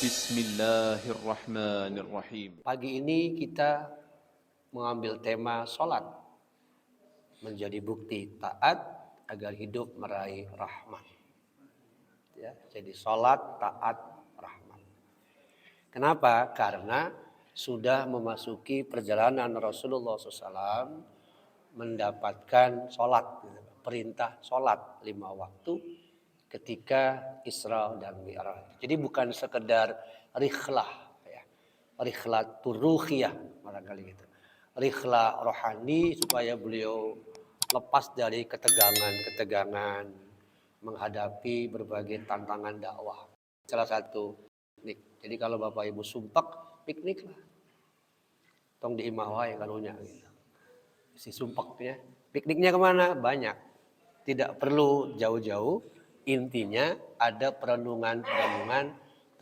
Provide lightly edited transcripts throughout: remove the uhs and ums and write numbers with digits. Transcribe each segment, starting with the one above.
Bismillahirrahmanirrahim. Pagi ini kita mengambil tema sholat menjadi bukti taat agar hidup meraih rahmat. Ya, jadi sholat, taat, rahmat. Kenapa? Karena sudah memasuki perjalanan Rasulullah SAW mendapatkan sholat, perintah sholat 5 waktu ketika Isra dan Mi'raj. Jadi bukan sekedar rihlah, ya. Rihlah turuhiyah barangkali gitu. Rihlah rohani supaya beliau lepas dari ketegangan menghadapi berbagai tantangan dakwah. Salah satu piknik. Jadi kalau Bapak Ibu sumpek, piknik lah. Tong di imawai karunya gitu. Si sumpek ya. Pikniknya kemana? Banyak. Tidak perlu jauh-jauh. Intinya ada perenungan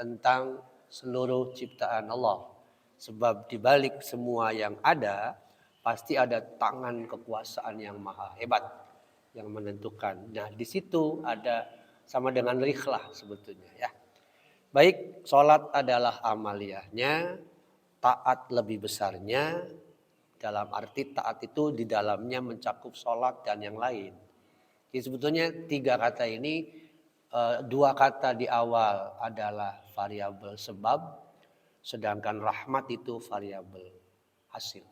tentang seluruh ciptaan Allah. Sebab di balik semua yang ada, pasti ada tangan kekuasaan yang maha hebat yang menentukan. Nah, di situ ada sama dengan rihlah sebetulnya ya. Baik, sholat adalah amaliyahnya, taat lebih besarnya. Dalam arti taat itu di dalamnya mencakup sholat dan yang lain. Jadi sebetulnya 3 kata ini, 2 kata di awal adalah variabel sebab, sedangkan rahmat itu variabel hasil.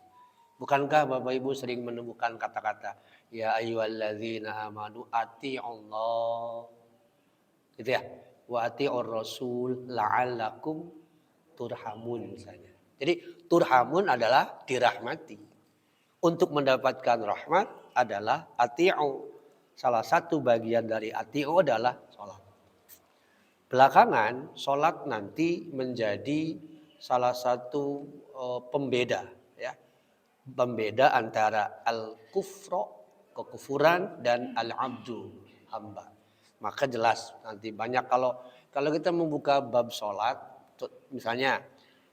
Bukankah Bapak Ibu sering menemukan kata-kata ya ayyuhalladzina amanu ati'ullah, gitu ya, wa ati'ur rasul la'allakum turhamun misalnya. Jadi turhamun adalah dirahmati. Untuk mendapatkan rahmat adalah ati'u. Salah satu bagian dari ati'u adalah sholat. Belakangan sholat nanti menjadi salah satu pembeda ya. Pembeda antara al-kufro, kekufuran, dan al-abdu, hamba. Maka jelas nanti banyak kalau kita membuka bab sholat, misalnya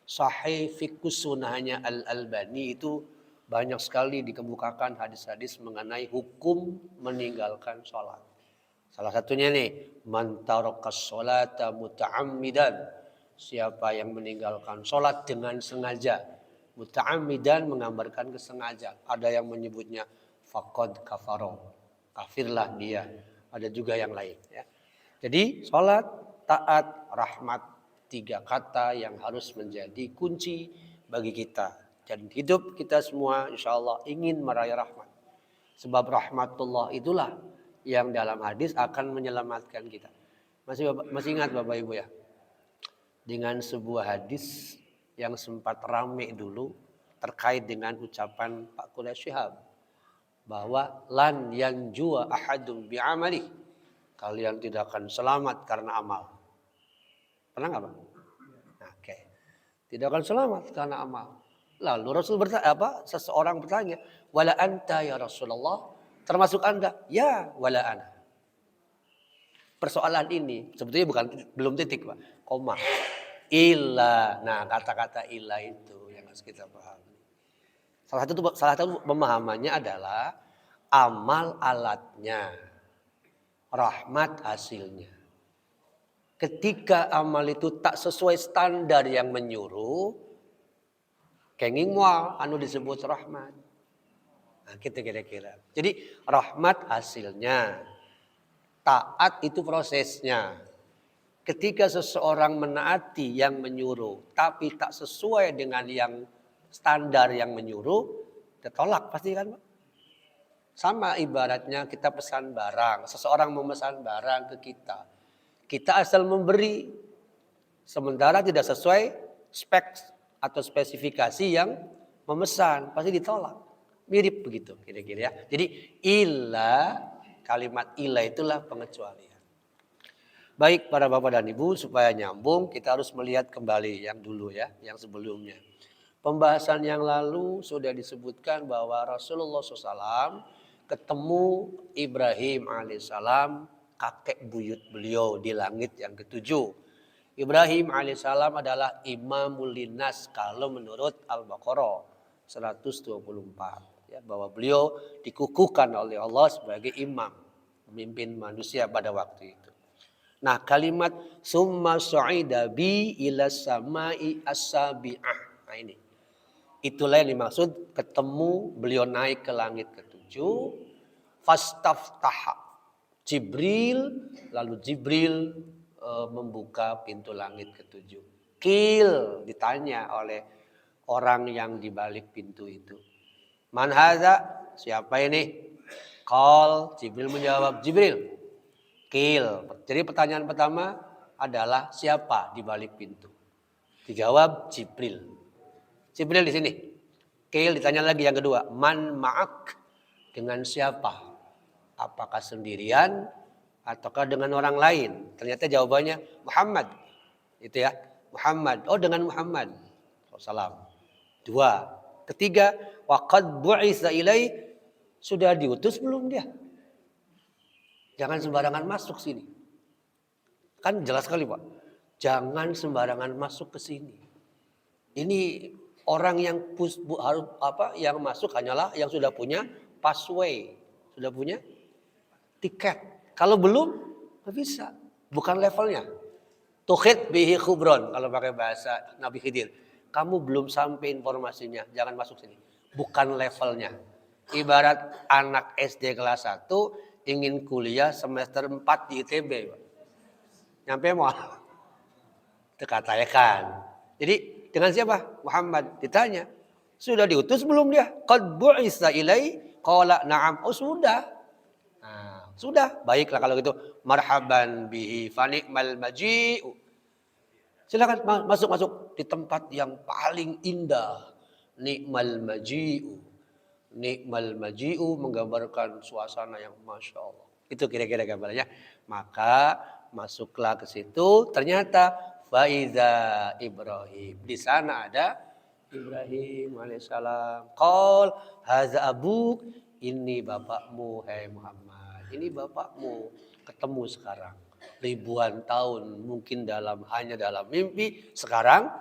Sahih Fiqhus Sunnahnya Al-Albani itu banyak sekali dikemukakan hadis-hadis mengenai hukum meninggalkan sholat. Salah satunya nih, man tarakas sholata muta'ammidan. Siapa yang meninggalkan sholat dengan sengaja. Muta'ammidan menggambarkan kesengaja. Ada yang menyebutnya faqad kafaro. Kafirlah dia. Ada juga yang lain. Ya. Jadi sholat, taat, rahmat. 3 kata yang harus menjadi kunci bagi kita. Dan hidup kita semua insya Allah ingin meraih rahmat. Sebab rahmatullah itulah yang dalam hadis akan menyelamatkan kita. Masih ingat Bapak Ibu ya? Dengan sebuah hadis yang sempat rame dulu terkait dengan ucapan Pak Quraish Shihab. Bahwa lan yanjua ahadum bi'amali. Kalian tidak akan selamat karena amal. Pernah nggak Pak? Oke. Tidak akan selamat karena amal. Lalu Rasul seseorang bertanya, wala anta ya Rasulullah, termasuk Anda? Ya, wala ana. Persoalan ini sebetulnya belum titik, Pak. Koma. Illa. Nah, kata-kata illa itu yang harus kita pahami. Salah satu pemahamannya adalah amal alatnya, rahmat hasilnya. Ketika amal itu tak sesuai standar yang menyuruh, kenging mual anu disebut rahmat. Nah, gitu kira-kira. Jadi rahmat hasilnya, taat itu prosesnya. Ketika seseorang menaati yang menyuruh, tapi tak sesuai dengan yang standar yang menyuruh, ditolak pasti kan Pak? Sama ibaratnya kita pesan barang, seseorang memesan barang ke kita. Kita asal memberi, sementara tidak sesuai spek atau spesifikasi yang memesan, pasti ditolak. Mirip begitu kira-kira ya. Jadi illa, kalimat illa itulah pengecualian. Baik para bapak dan ibu, supaya nyambung kita harus melihat kembali yang dulu ya, yang sebelumnya. Pembahasan yang lalu sudah disebutkan bahwa Rasulullah SAW ketemu Ibrahim alaihissalam, kakek buyut beliau di langit yang ketujuh. Ibrahim alaihissalam adalah imamul linnas kalau menurut Al-Baqarah 124. Ya, bahwa beliau dikukuhkan oleh Allah sebagai imam, pemimpin manusia pada waktu itu. Nah, kalimat summa su'ida bi ila samai as-sabi'ah. Nah, ini. Itulah yang dimaksud ketemu beliau naik ke langit ketujuh. Fastaftaha Jibril, lalu Jibril membuka pintu langit ketujuh. Qil, ditanya oleh orang yang di balik pintu itu. Man hadza? Siapa ini? Qal, Jibril menjawab, Jibril. Qil. Jadi pertanyaan pertama adalah siapa di balik pintu? Dijawab Jibril. Jibril di sini. Qil ditanya lagi yang kedua, man ma'ak? Dengan siapa? Apakah sendirian ataukah dengan orang lain? Ternyata jawabannya Muhammad. Itu ya, Muhammad. Oh, dengan Muhammad. Salam. Dua. Ketiga, waqad bu'itsa ilai, sudah diutus belum dia? Jangan sembarangan masuk sini. Kan jelas sekali, Pak. Jangan sembarangan masuk ke sini. Ini orang yang harus yang masuk hanyalah yang sudah punya passway, sudah punya tiket. Kalau belum, nggak bisa. Bukan levelnya. Tuhid bihi khubron, kalau pakai bahasa Nabi Khidir. Kamu belum sampai informasinya, jangan masuk sini. Bukan levelnya. Ibarat anak SD kelas 1 ingin kuliah semester 4 di ITB. Nyampe mau? Itu katakan. Jadi dengan siapa? Muhammad. Ditanya, sudah diutus belum dia? Qad bu'itsa ilai, qala na'am. Oh, sudah. Nah, sudah. Baiklah kalau gitu. Marhaban bihi fa ni'mal maji'u. Silakan masuk di tempat yang paling indah. Ni'mal maji'u. Ni'mal maji'u menggambarkan suasana yang Masya Allah. Itu kira-kira gambarnya. Maka masuklah ke situ. Ternyata faiza Ibrahim. Di sana ada Ibrahim alaihissalam. Qal haza abuk. Ini bapakmu, hai Muhammad. Ini bapakmu. Ketemu sekarang. Ribuan tahun mungkin hanya dalam mimpi, sekarang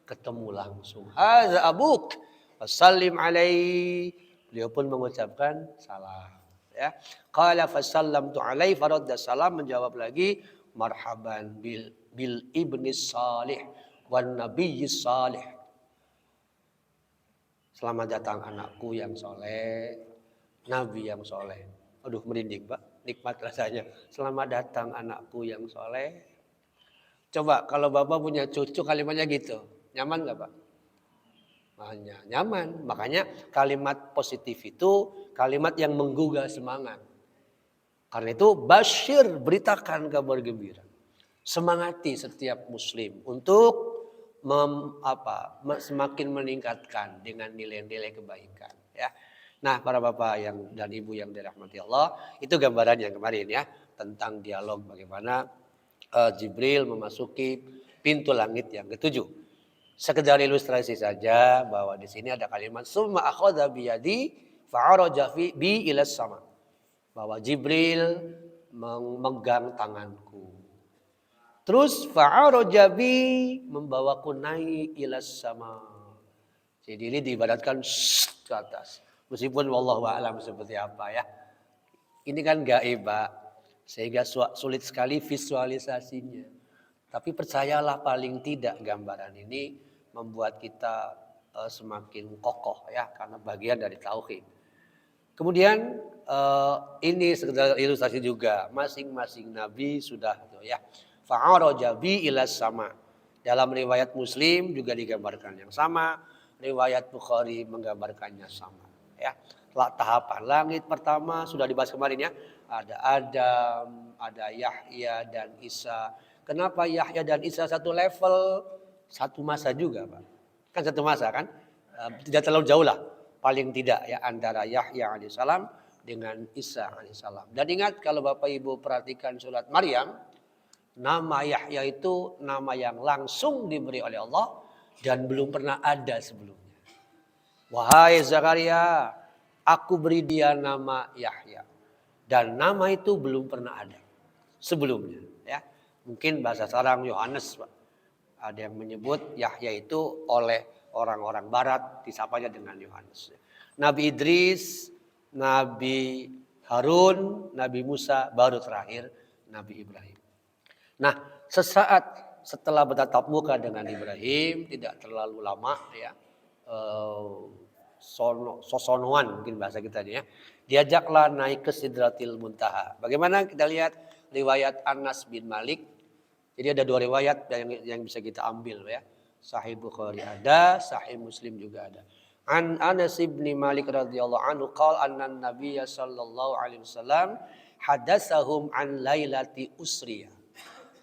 ketemu langsung. Haza abuk, wassalim alaihi. Beliau pun mengucapkan salam. Ya, qala fasallamtu alaihi, faradda salam, menjawab lagi marhaban bil ibni salih wan nabiyyi salih. Selamat datang anakku yang soleh, nabi yang soleh. Aduh, merinding, Pak. Nikmat rasanya. Selamat datang anakku yang soleh. Coba kalau Bapak punya cucu kalimatnya gitu. Nyaman gak, Pak? Nyaman. Makanya kalimat positif itu kalimat yang menggugah semangat. Karena itu basyir, beritakan kabar gembira. Semangati setiap muslim untuk semakin meningkatkan dengan nilai-nilai kebaikan. Ya. Nah, para bapak dan ibu yang dirahmati Allah, itu gambaran yang kemarin ya, tentang dialog bagaimana Jibril memasuki pintu langit yang ketujuh. Sekedar ilustrasi saja bahwa di sini ada kalimat summa akhadha biyadi fa'araja bi ila sama. Bahwa Jibril memegang tanganku. Terus fa'araja bi, membawaku naik ila sama. Jadi ini diibaratkan ke atas. Meskipun wallahu a'lam seperti apa ya. Ini kan gaib, Pak. Sehingga sulit sekali visualisasinya. Tapi percayalah paling tidak gambaran ini membuat kita semakin kokoh ya. Karena bagian dari tauhid. Kemudian ini sekedar ilustrasi juga. Masing-masing nabi sudah ya. Fa'araja bi ila sama. Dalam riwayat Muslim juga digambarkan yang sama. Riwayat Bukhari menggambarkannya sama. Ya, tahapan langit pertama sudah dibahas kemarin ya. Ada Adam, ada Yahya dan Isa. Kenapa Yahya dan Isa satu level, satu masa juga, Pak? Kan satu masa kan? Tidak terlalu jauh lah. Paling tidak ya antara Yahya alaihissalam dengan Isa alaihissalam. Dan ingat kalau Bapak Ibu perhatikan surat Maryam, nama Yahya itu nama yang langsung diberi oleh Allah dan belum pernah ada sebelumnya. Wahai Zakaria, aku beri dia nama Yahya. Dan nama itu belum pernah ada sebelumnya. Ya, mungkin bahasa sekarang Yohanes, Pak. Ada yang menyebut Yahya itu oleh orang-orang Barat disapanya dengan Yohanes. Nabi Idris, Nabi Harun, Nabi Musa, baru terakhir Nabi Ibrahim. Nah, sesaat setelah bertatap muka dengan Ibrahim, tidak terlalu lama ya, sosonoan mungkin bahasa kita ini ya, diajaklah naik ke Sidratil Muntaha. Bagaimana kita lihat riwayat Anas bin Malik. Jadi ada dua riwayat yang bisa kita ambil ya. Sahih Bukhari ada, Sahih Muslim juga ada. An Anas bin Malik radhiyallahu anhu qala anna Nabiyya sallallahu alaihi wasallam hadatsahum an lailati usriya.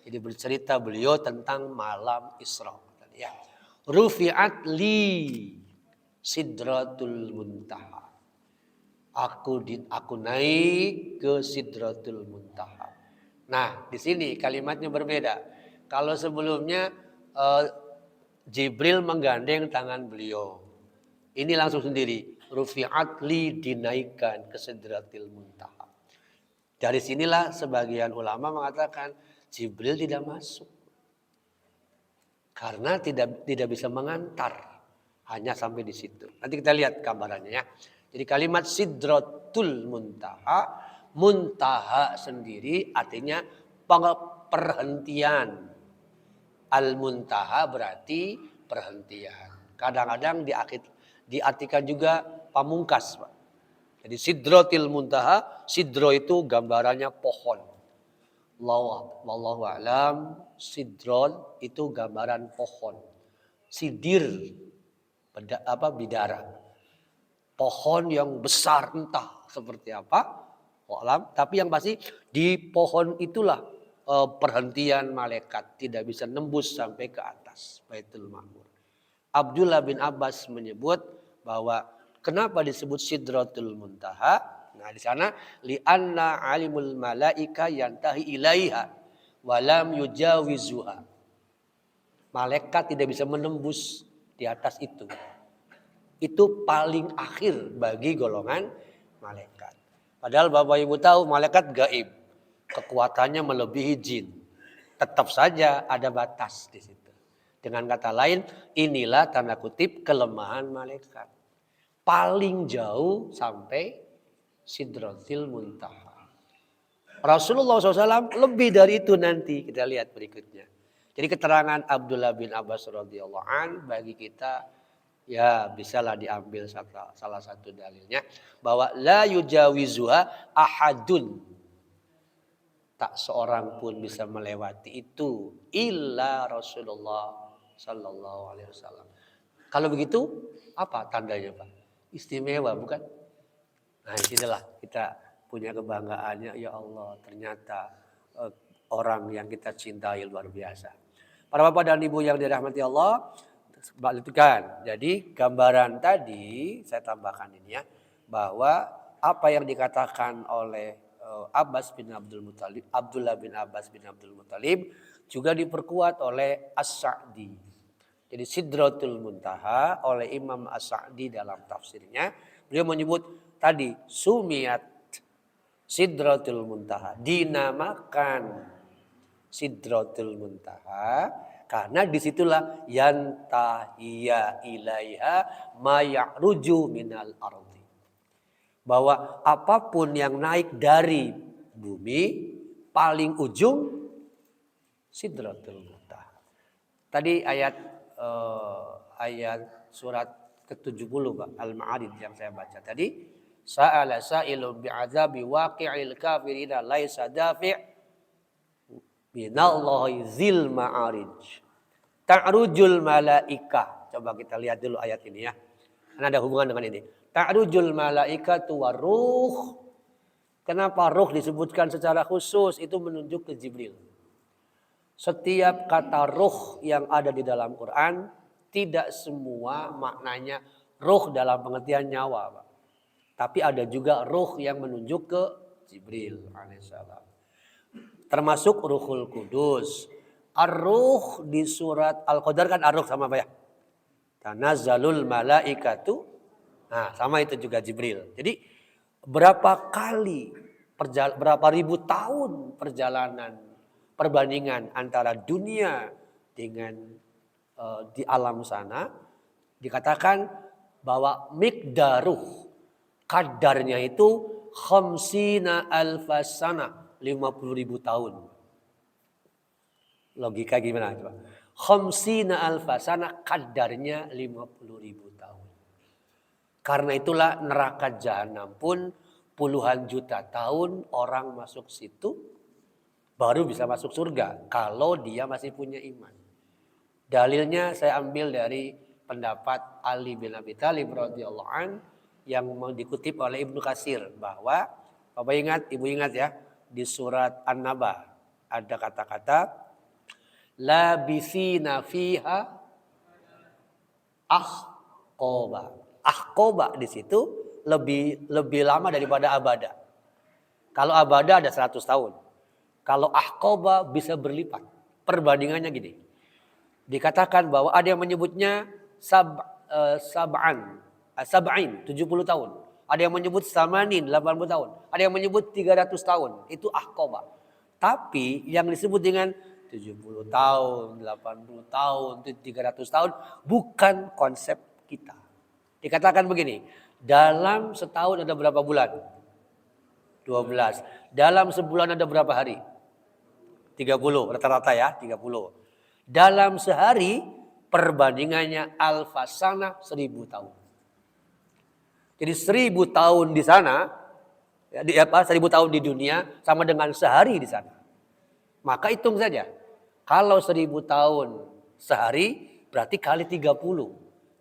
Jadi bercerita beliau tentang malam Isra ya. Rufi'at li Sidratul Muntaha. Aku naik ke Sidratul Muntaha. Nah, di sini kalimatnya berbeda. Kalau sebelumnya Jibril menggandeng tangan beliau. Ini langsung sendiri. Rufi'at li dinaikkan ke Sidratil Muntaha. Dari sinilah sebagian ulama mengatakan Jibril tidak masuk. Karena tidak bisa mengantar. Hanya sampai di situ. Nanti kita lihat gambarannya ya. Jadi kalimat Sidratul Muntaha, muntaha sendiri artinya perhentian. Al-muntaha berarti perhentian. Kadang-kadang diartikan juga pamungkas, Pak. Jadi Sidratil Muntaha, sidro itu gambarannya pohon. Wallahu a'lam, sidron itu gambaran pohon. Sidir bidara. Pohon yang besar entah seperti apa, tapi yang pasti di pohon itulah perhentian malaikat tidak bisa nembus sampai ke atas Baitul Ma'mur. Abdullah bin Abbas menyebut bahwa kenapa disebut Sidratul Muntaha? Nah, di sana li'anna alimul malaika yantahi ilaiha wa lam yujawizuha. Malaikat tidak bisa menembus di atas itu. Itu paling akhir bagi golongan malaikat. Padahal Bapak Ibu tahu malaikat gaib. Kekuatannya melebihi jin. Tetap saja ada batas di situ. Dengan kata lain, inilah tanda kutip kelemahan malaikat. Paling jauh sampai Sidratil Muntaha. Rasulullah SAW lebih dari itu nanti. Kita lihat berikutnya. Jadi keterangan Abdullah bin Abbas radhiyallahu an bagi kita ya bisalah diambil salah satu dalilnya bahwa la yujawizuha ahadun, tak seorang pun bisa melewati itu illa Rasulullah sallallahu alaihi wasallam. Kalau begitu apa tandanya, Pak? Istimewa bukan? Nah, disinilah kita punya kebanggaannya, ya Allah ternyata orang yang kita cintai luar biasa. Para bapak dan ibu yang dirahmati Allah, balikkan. Jadi gambaran tadi saya tambahkan ini ya, bahwa apa yang dikatakan oleh Abdullah bin Abbas bin Abdul Muttalib juga diperkuat oleh As-Sa'di. Jadi Sidratul Muntaha oleh Imam As-Sa'di dalam tafsirnya, beliau menyebut tadi sumiyat Sidratul Muntaha, dinamakan Sidratul Muntaha karena disitulah yantahiya ilaiha ma ya'ruju minal ardi. Bahwa apapun yang naik dari bumi paling ujung Sidratul Muntaha. Tadi ayat surat ke-70 Pak Al-Ma'arij yang saya baca tadi, sa'ala sa'ilun bi'adzabi waqi'il kafirina laisa dafi' minallahi zil ma'arij. Ta'rujul malaika. Coba kita lihat dulu ayat ini ya. Karena ada hubungan dengan ini. Ta'rujul malaikatu waruh. Kenapa ruh disebutkan secara khusus? Itu menunjuk ke Jibril. Setiap kata ruh yang ada di dalam Quran, tidak semua maknanya ruh dalam pengertian nyawa, Pak. Tapi ada juga ruh yang menunjuk ke Jibril alaihissalam. Termasuk Ruhul Kudus. Ar-Ruh di surat Al-Qadar kan Ar-Ruh sama apa ya? Tanazzalul malaikatu. Nah, sama itu juga Jibril. Jadi berapa ribu tahun perjalanan perbandingan antara dunia dengan di alam sana, dikatakan bahwa miqdaruh kadarnya itu khamsina alfasana, 50.000 tahun. Logika gimana coba? Khamsina alfa sana kadarnya 50.000 tahun. Karena itulah neraka jahanam pun puluhan juta tahun orang masuk situ baru bisa masuk surga kalau dia masih punya iman. Dalilnya saya ambil dari pendapat Ali bin Abi Thalib radhiyallahu an yang dikutip oleh Ibnu Katsir bahwa Bapak ingat, Ibu ingat ya, di surat An-Naba ada kata-kata labisina fiha ahqoba. Ahqoba di situ lebih lama daripada abada. Kalau abada ada 100 tahun. Kalau ahqoba bisa berlipat. Perbandingannya gini. Dikatakan bahwa ada yang menyebutnya sab'in 70 tahun. Ada yang menyebut samanin 80 tahun. Ada yang menyebut 300 tahun. Itu ahqoba. Tapi yang disebut dengan 70 tahun, 80 tahun, 300 tahun bukan konsep kita. Dikatakan begini, dalam setahun ada berapa bulan? 12. Dalam sebulan ada berapa hari? 30, rata-rata ya, 30. Dalam sehari perbandingannya alfasana 1000 tahun. Jadi 1000 tahun di sana, 1000 tahun di dunia sama dengan sehari di sana. Maka hitung saja. Kalau 1000 tahun sehari berarti kali 30.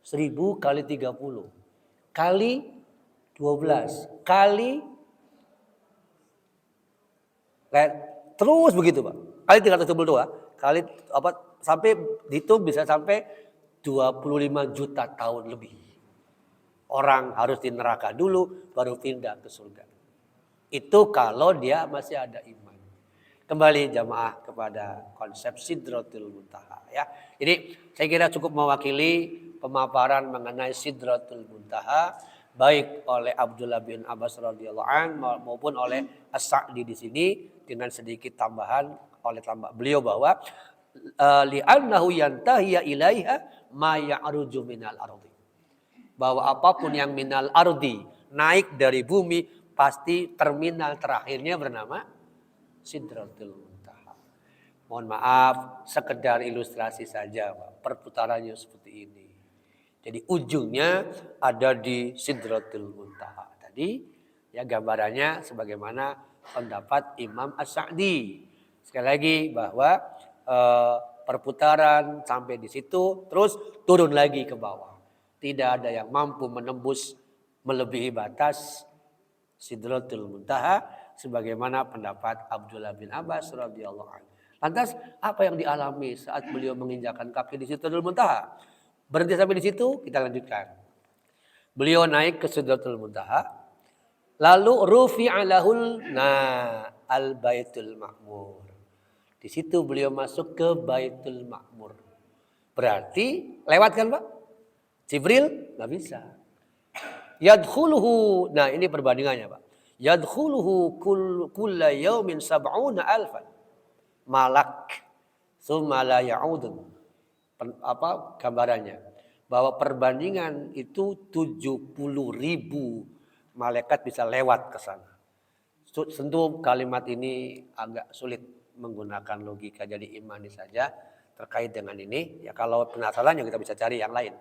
1000 kali 30. Kali 12. Kali terus begitu Pak. Kali 372. Kali sampai dihitung bisa sampai 25 juta tahun lebih. Orang harus di neraka dulu baru pindah ke surga. Itu kalau dia masih ada iman. Kembali jamaah kepada konsep Sidratul Muntaha ya. Jadi saya kira cukup mewakili pemaparan mengenai Sidratul Muntaha baik oleh Abdullah bin Abbas radhiyallahu an maupun oleh As-Sa'di di sini dengan sedikit tambahan oleh beliau bahwa li'annahu yantahiya ilaiha ma ya'ruju minal ardi. Bahwa apapun yang minal ardi naik dari bumi pasti terminal terakhirnya bernama Sidratul Muntaha. Mohon maaf, sekedar ilustrasi saja, Pak. Perputarannya seperti ini. Jadi ujungnya ada di Sidratul Muntaha. Tadi ya gambarannya sebagaimana pendapat Imam As-Sa'di. Sekali lagi bahwa perputaran sampai di situ terus turun lagi ke bawah. Tidak ada yang mampu menembus melebihi batas Sidratul Muntaha sebagaimana pendapat Abdullah bin Abbas radhiyallahu anhu. Lantas apa yang dialami saat beliau menginjakan kaki di Sidratul Muntaha? Berhenti sampai di situ, kita lanjutkan. Beliau naik ke Sidratul Muntaha, lalu rufi'a lahul al-Baitul Ma'mur. Di situ beliau masuk ke Baitul Ma'mur. Berarti lewat kan Pak? Jibril nggak bisa. Yadkhuluhu, nah ini perbandingannya Pak. Yadkhuluhu kulla yawmin sab'una alfan malak summa la ya'udun. Apa gambarannya? Bahwa perbandingan itu 70.000 malaikat bisa lewat ke sana. Tentu kalimat ini agak sulit menggunakan logika, jadi imani saja terkait dengan ini. Ya kalau penasaran ya kita bisa cari yang lain.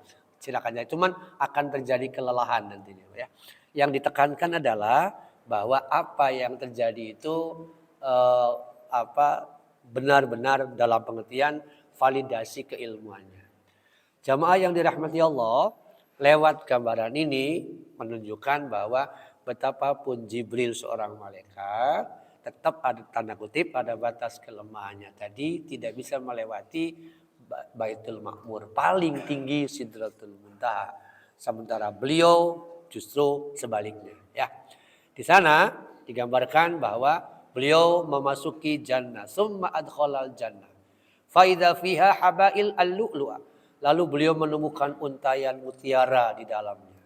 Silakan ya. Cuman akan terjadi kelelahan nantinya ya. Yang ditekankan adalah bahwa apa yang terjadi itu benar-benar dalam pengertian validasi keilmuannya. Jamaah yang dirahmati Allah, lewat gambaran ini menunjukkan bahwa betapapun Jibril seorang malaikat, tetap ada tanda kutip pada batas kelemahannya tadi tidak bisa melewati Baitul Ma'mur, paling tinggi Sidratul Muntaha. Sementara beliau justru sebaliknya ya. Di sana digambarkan bahwa beliau memasuki jannah, summa adkhalal jannah. Fa idza fiha habail al-lu'lu'a. Lalu beliau menemukan untayan mutiara di dalamnya.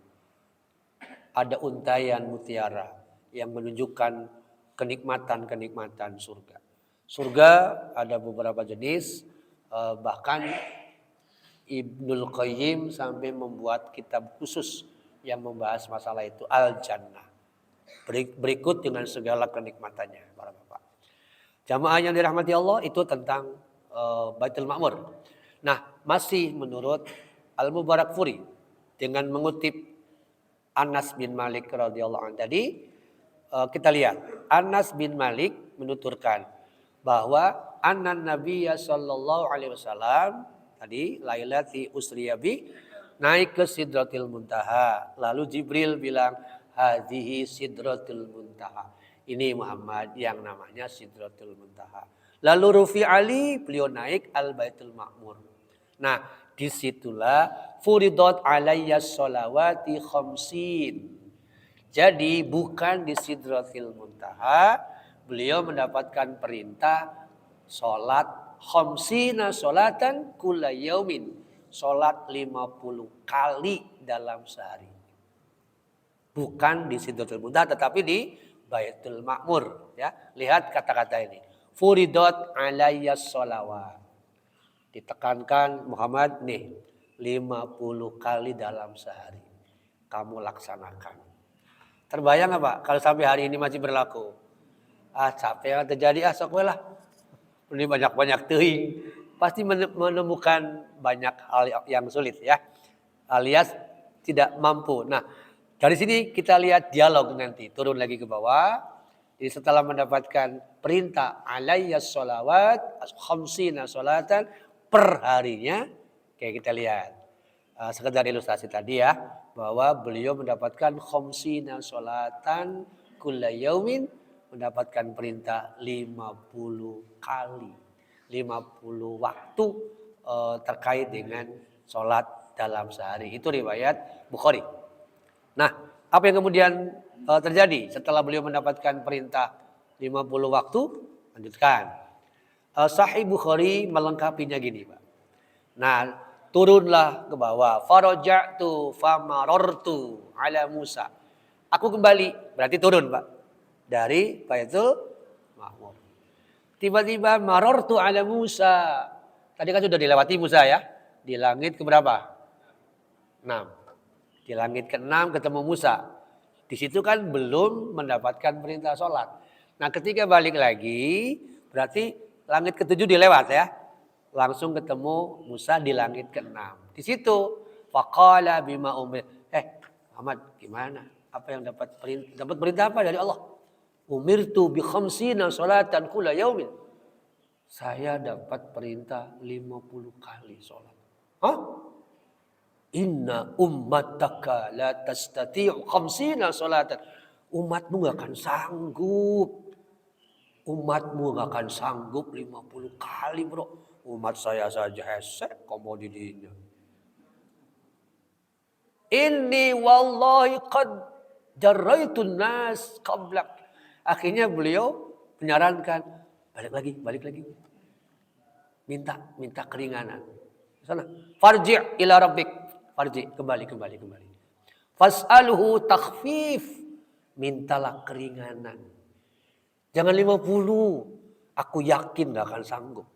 Ada untayan mutiara yang menunjukkan kenikmatan-kenikmatan surga. Surga ada beberapa jenis, bahkan Ibnul Qayyim sampai membuat kitab khusus yang membahas masalah itu, Al-Jannah. Berikut dengan segala kenikmatannya para bapak. Jamaah yang dirahmati Allah, itu tentang Baitul Ma'mur. Nah, masih menurut Al-Mubarakfuri dengan mengutip Anas bin Malik radhiyallahu anhu tadi, kita lihat Anas bin Malik menuturkan bahwa annan Nabiyya sallallahu alaihi wasallam tadi lailati usriyabi naik ke Sidratil Muntaha. Lalu Jibril bilang, hadhihi Sidratul Muntaha. Ini Muhammad yang namanya Sidratul Muntaha. Lalu Rufi Ali, beliau naik Al-Baitul Ma'mur. Nah, disitulah furidot alayya sholawati khamsin. Jadi bukan di Sidratil Muntaha, beliau mendapatkan perintah sholat khamsina sholatan kulla yaumin. Sholat 50 kali dalam sehari. Bukan di Sidratul Muntaha tetapi di Baitul Ma'mur. Ya, lihat kata-kata ini. Furidot alayya sholawat. Ditekankan Muhammad nih 50 kali dalam sehari. Kamu laksanakan. Terbayang apa kalau sampai hari ini masih berlaku? Capek yang terjadi sok lah. Ini banyak-banyak teuing. Pasti menemukan banyak hal yang sulit ya. Alias tidak mampu. Nah, dari sini kita lihat dialog nanti. Turun lagi ke bawah. Jadi setelah mendapatkan perintah alayya sholawat khamsina sholatan per harinya, kayak kita lihat. Sekedar ilustrasi tadi ya, bahwa beliau mendapatkan khamsina sholatan kulla yaumin, mendapatkan perintah 50 kali. 50 waktu terkait dengan sholat dalam sehari. Itu riwayat Bukhari. Nah, apa yang kemudian terjadi setelah beliau mendapatkan perintah 50 waktu? Lanjutkan. Sahih Bukhari melengkapinya gini, Pak. Nah, turunlah ke bawah. Faraja'tu famarartu ala Musa. Aku kembali, berarti turun, Pak. Dari Baitul Ma'mur. Tiba-tiba marartu ala Musa. Tadi kan sudah dilewati Musa ya. Di langit keberapa? 6. Di langit ke-6 ketemu Musa. Di situ kan belum mendapatkan perintah sholat. Nah, ketika balik lagi, berarti langit ke-7 dilewat ya. Langsung ketemu Musa di langit ke-6. Di situ faqala bima umir. Muhammad, gimana? Apa yang dapat perintah apa dari Allah? Umirtu bi khamsina sholatan kulla yaumin. Saya dapat perintah 50 kali sholat. Hah? Inna ummataka la tastati'u khamsina sholatan. Umatmu gak akan sanggup. Umatmu gak akan sanggup 50 kali, bro. Umat saya saja hesek komodidinya. Inni wallahi qad jarraitun nas qablak. Akhirnya beliau menyarankan balik lagi. Minta keringanan. Sana. Farji' ila rabbik. Farji' kembali. Fas'alhu takhfif. Mintalah keringanan. Jangan 50. Aku yakin gak akan sanggup.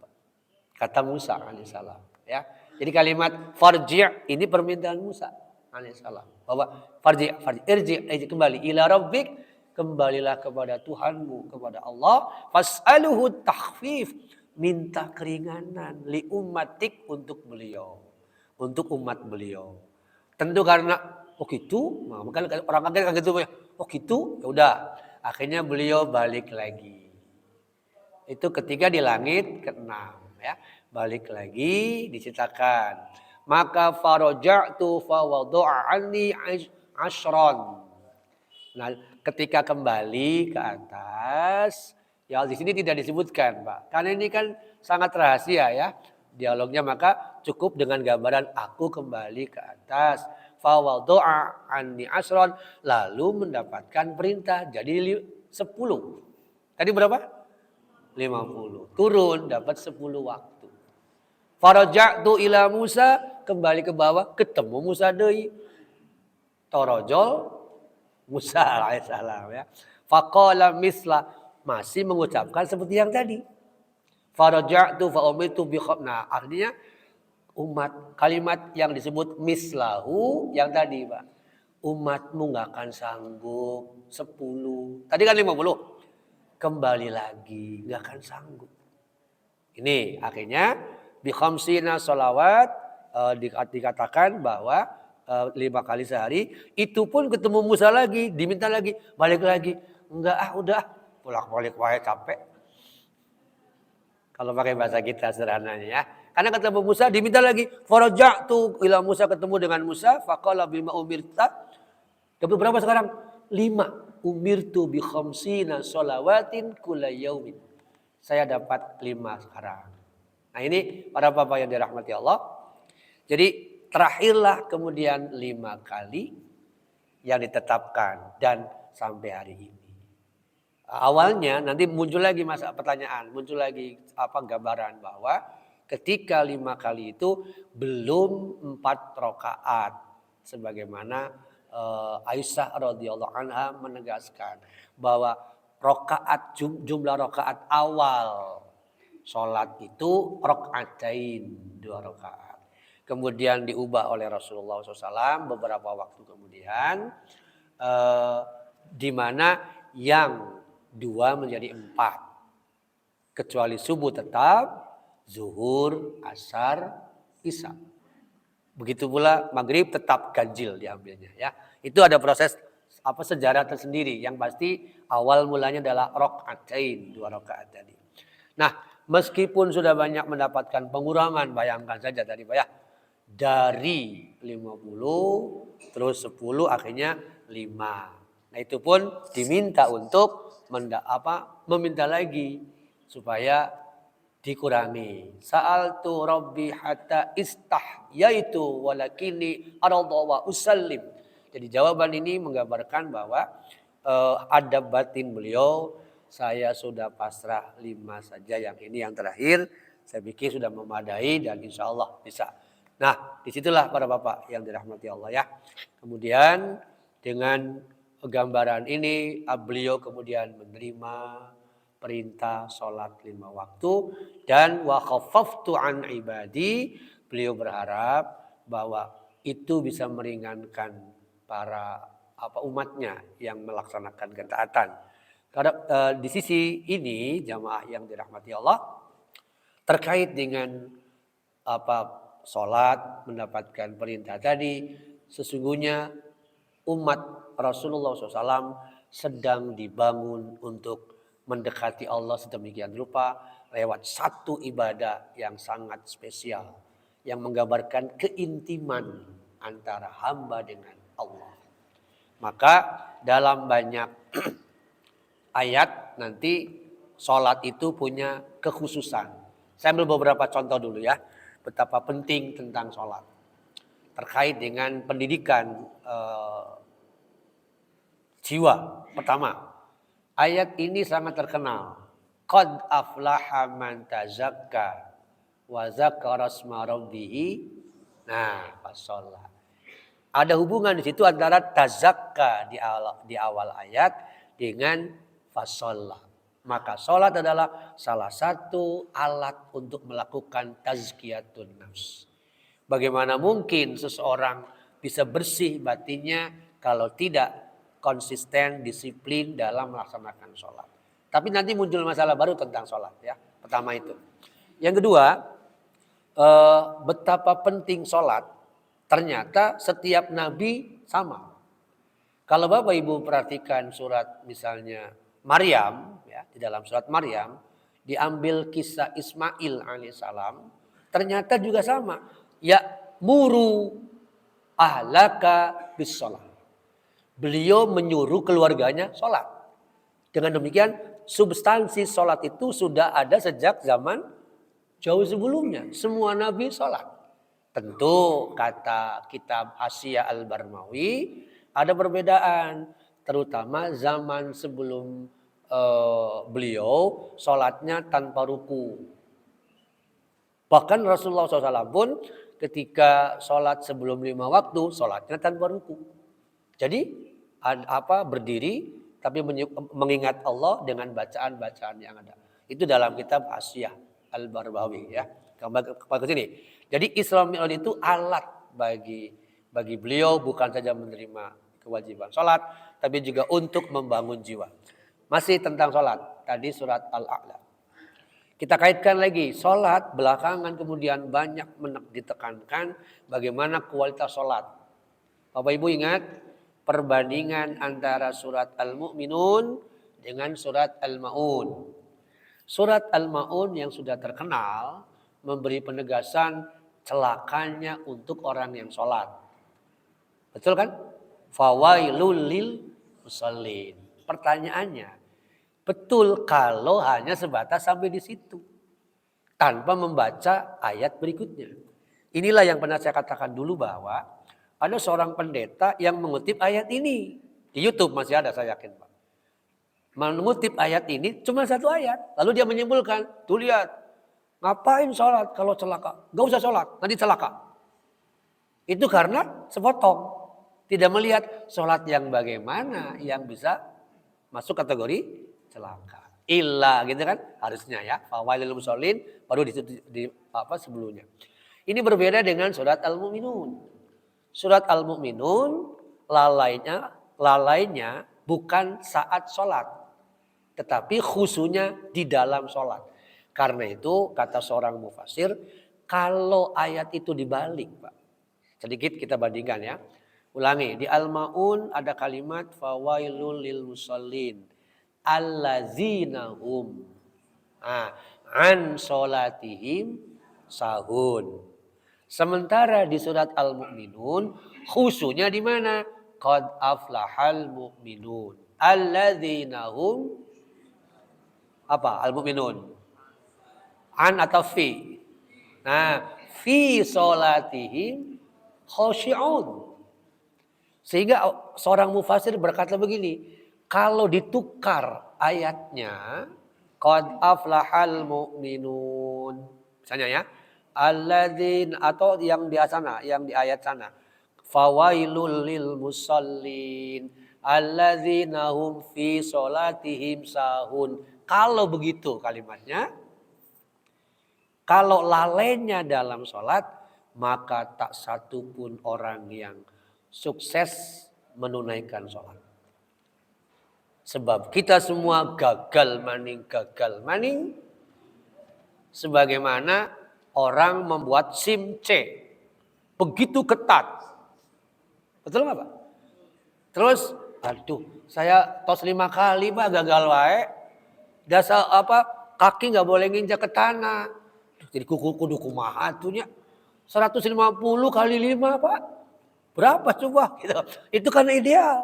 Kata Musa alaihissalam. Ya. Jadi kalimat farji' ini permintaan Musa alaihissalam. Bahwa farji' irji' kembali ila rabbik, kembalilah kepada Tuhanmu, kepada Allah. Fas'aluhu takhfif, minta keringanan li ummatik untuk beliau, untuk umat beliau. Tentu karena gitu, maka orang kaget gitu, gitu, ya udah. Akhirnya beliau balik lagi. Itu ketika di langit ke-6 ya. Balik lagi diceritakan. Maka faraja'tu fa wada'a anni ashran. Nah, ketika kembali ke atas, ya di sini tidak disebutkan, Pak. Karena ini kan sangat rahasia ya dialognya, maka cukup dengan gambaran aku kembali ke atas. Fa wada'a anni ashran, lalu mendapatkan perintah jadi 10. Tadi berapa? 50. Turun dapat 10 waktu. Faraja'tu ila Musa, kembali ke bawah, ketemu Musa deui. Torojol Musa alaihissalam ya. Faqala misla, masih mengucapkan seperti yang tadi. Faraja'tu fa umirtu bi khamna. Artinya kalimat yang disebut mislahu yang tadi, Pak. Umatmu enggak akan sanggup 10. Tadi kan 50. Kembali lagi, enggak akan sanggup. Ini akhirnya bi khamsina sholawat dikatakan bahwa 5 kali sehari. Itu pun ketemu Musa lagi, diminta lagi, balik lagi. Enggak udah bolak-balik wae capek. Kalau pakai bahasa kita sederhananya ya. Karena ketemu Musa diminta lagi. Faraja'tu ila Musa, ketemu dengan Musa. Faqala bima umirta. Dapat berapa sekarang? 5. Umirtu bi khamsina sholawatin kulla yaumin. Saya dapat 5 sekarang. Nah ini para bapak yang dirahmati Allah. Jadi terakhirlah kemudian 5 kali yang ditetapkan. Dan sampai hari ini. Awalnya nanti muncul lagi pertanyaan. Muncul lagi gambaran bahwa ketika 5 kali itu belum 4 rakaat. Sebagaimana Aisyah radhiyallahu anha menegaskan bahwa jumlah rakaat awal sholat itu rakaatain, 2 rakaat. Kemudian diubah oleh Rasulullah SAW beberapa waktu kemudian, di mana yang 2 menjadi 4, kecuali subuh tetap, zuhur, asar, isya. Begitu pula maghrib tetap ganjil diambilnya ya. Itu ada proses sejarah tersendiri. Yang pasti awal mulanya adalah rakaatain, 2 rakaat tadi. Nah, meskipun sudah banyak mendapatkan pengurangan, bayangkan saja tadi Pak ya. Dari 50 terus 10 akhirnya 5. Nah, itu pun diminta untuk meminta lagi supaya dikurangi. Sa'altu rabbi hatta yaitu walakini arada wa usallim. Jadi jawaban ini menggambarkan bahwa adab batin beliau, saya sudah pasrah 5 saja, yang ini yang terakhir saya pikir sudah memadai dan insya Allah bisa. Nah disitulah para bapak yang dirahmati Allah ya. Kemudian dengan gambaran ini beliau kemudian menerima perintah sholat 5 waktu dan wa khaffaftu an ibadi. Beliau berharap bahwa itu bisa meringankan para umatnya yang melaksanakan ketaatan. Karena di sisi ini jamaah yang dirahmati Allah, terkait dengan sholat mendapatkan perintah tadi, sesungguhnya umat Rasulullah SAW sedang dibangun untuk mendekati Allah sedemikian rupa lewat satu ibadah yang sangat spesial, yang menggambarkan keintiman antara hamba dengan Allah. Maka dalam banyak ayat nanti sholat itu punya kekhususan. Saya ambil beberapa contoh dulu ya, betapa penting tentang sholat. Terkait dengan pendidikan jiwa. Pertama, ayat ini sangat terkenal. Qad aflaha man tazakka wa dzakara asma rabbih. Nah, fasholat. Ada hubungan di situ antara tazakka di awal ayat dengan fasholat. Maka sholat adalah salah satu alat untuk melakukan tazkiyatun nafs. Bagaimana mungkin seseorang bisa bersih batinnya kalau tidak konsisten, disiplin dalam melaksanakan sholat. Tapi nanti muncul masalah baru tentang sholat ya. Pertama itu. Yang kedua, betapa penting sholat. Ternyata setiap nabi sama. Kalau Bapak Ibu perhatikan surat misalnya Maryam, ya, di dalam surat Maryam diambil kisah Ismail alaihissalam, ternyata juga sama. Ya muru ahlaka bis sholat. Beliau menyuruh keluarganya sholat. Dengan demikian substansi sholat itu sudah ada sejak zaman jauh sebelumnya. Semua nabi sholat. Tentu kata kitab Asya Al-Barmawi ada perbedaan. Terutama zaman sebelum beliau sholatnya tanpa ruku. Bahkan Rasulullah SAW pun ketika sholat sebelum 5 waktu sholatnya tanpa ruku. Jadi berdiri tapi mengingat Allah dengan bacaan-bacaan yang ada. Itu dalam kitab Asya Al-Barmawi ya. Kembali ke sini. Jadi Isra Mi'raj itu alat bagi beliau bukan saja menerima kewajiban sholat, tapi juga untuk membangun jiwa. Masih tentang sholat. Tadi surat Al-A'la. Kita kaitkan lagi, sholat belakangan kemudian banyak ditekankan bagaimana kualitas sholat. Bapak Ibu ingat perbandingan antara surat Al-Mu'minun dengan surat Al-Ma'un. Surat Al-Ma'un yang sudah terkenal memberi penegasan celakanya untuk orang yang sholat. Betul kan? Fawailul lil musallin. Pertanyaannya, betul kalau hanya sebatas sampai di situ tanpa membaca ayat berikutnya. Inilah yang pernah saya katakan dulu bahwa ada seorang pendeta yang mengutip ayat ini di YouTube, masih ada saya yakin Pak. Mengutip ayat ini cuma satu ayat, lalu dia menyimpulkan, tuh lihat, ngapain sholat kalau celaka? Gak usah sholat, nanti celaka. Itu karena sepotong, tidak melihat sholat yang bagaimana yang bisa masuk kategori celaka. Illa gitu kan harusnya ya. Fawailil musallin baru di sebelumnya. Ini berbeda dengan surat Al-Mu'minun. Surat Al-Mu'minun lalainya bukan saat sholat, tetapi khusunya di dalam sholat. Karena itu kata seorang mufasir, kalau ayat itu dibalik Pak. Sedikit kita bandingkan ya. Ulangi, di Al-Ma'un ada kalimat fawailul lil musallin allazina hum an sholatihim sahun. Sementara di surat Al-Mu'minun khususnya di mana? Qad aflahal mu'minun allazina hum apa? Al-Mu'minun. An atau fi? Nah, fi sholatihim khosyi'un. Sehingga seorang mufasir berkata begini, kalau ditukar ayatnya, qad aflahal mu'minun, misalnya ya, alladzin atau yang di sana, yang di ayat sana, fawailul lil musallin, alladzina hum fi sholatihim sahun. Kalau begitu kalimatnya, kalau lalainya dalam sholat, maka tak satu pun orang yang sukses menunaikan sholat. Sebab kita semua gagal maning. Sebagaimana orang membuat SIM C. Begitu ketat. Betul nggak Pak? Terus, aduh saya tos 5 kali Pak gagal wae. Dasar kaki nggak boleh nginjak ke tanah. Jadi kudu kumaha atunya. 150 kali 5 Pak. Berapa coba? Gitu. Itu kan ideal.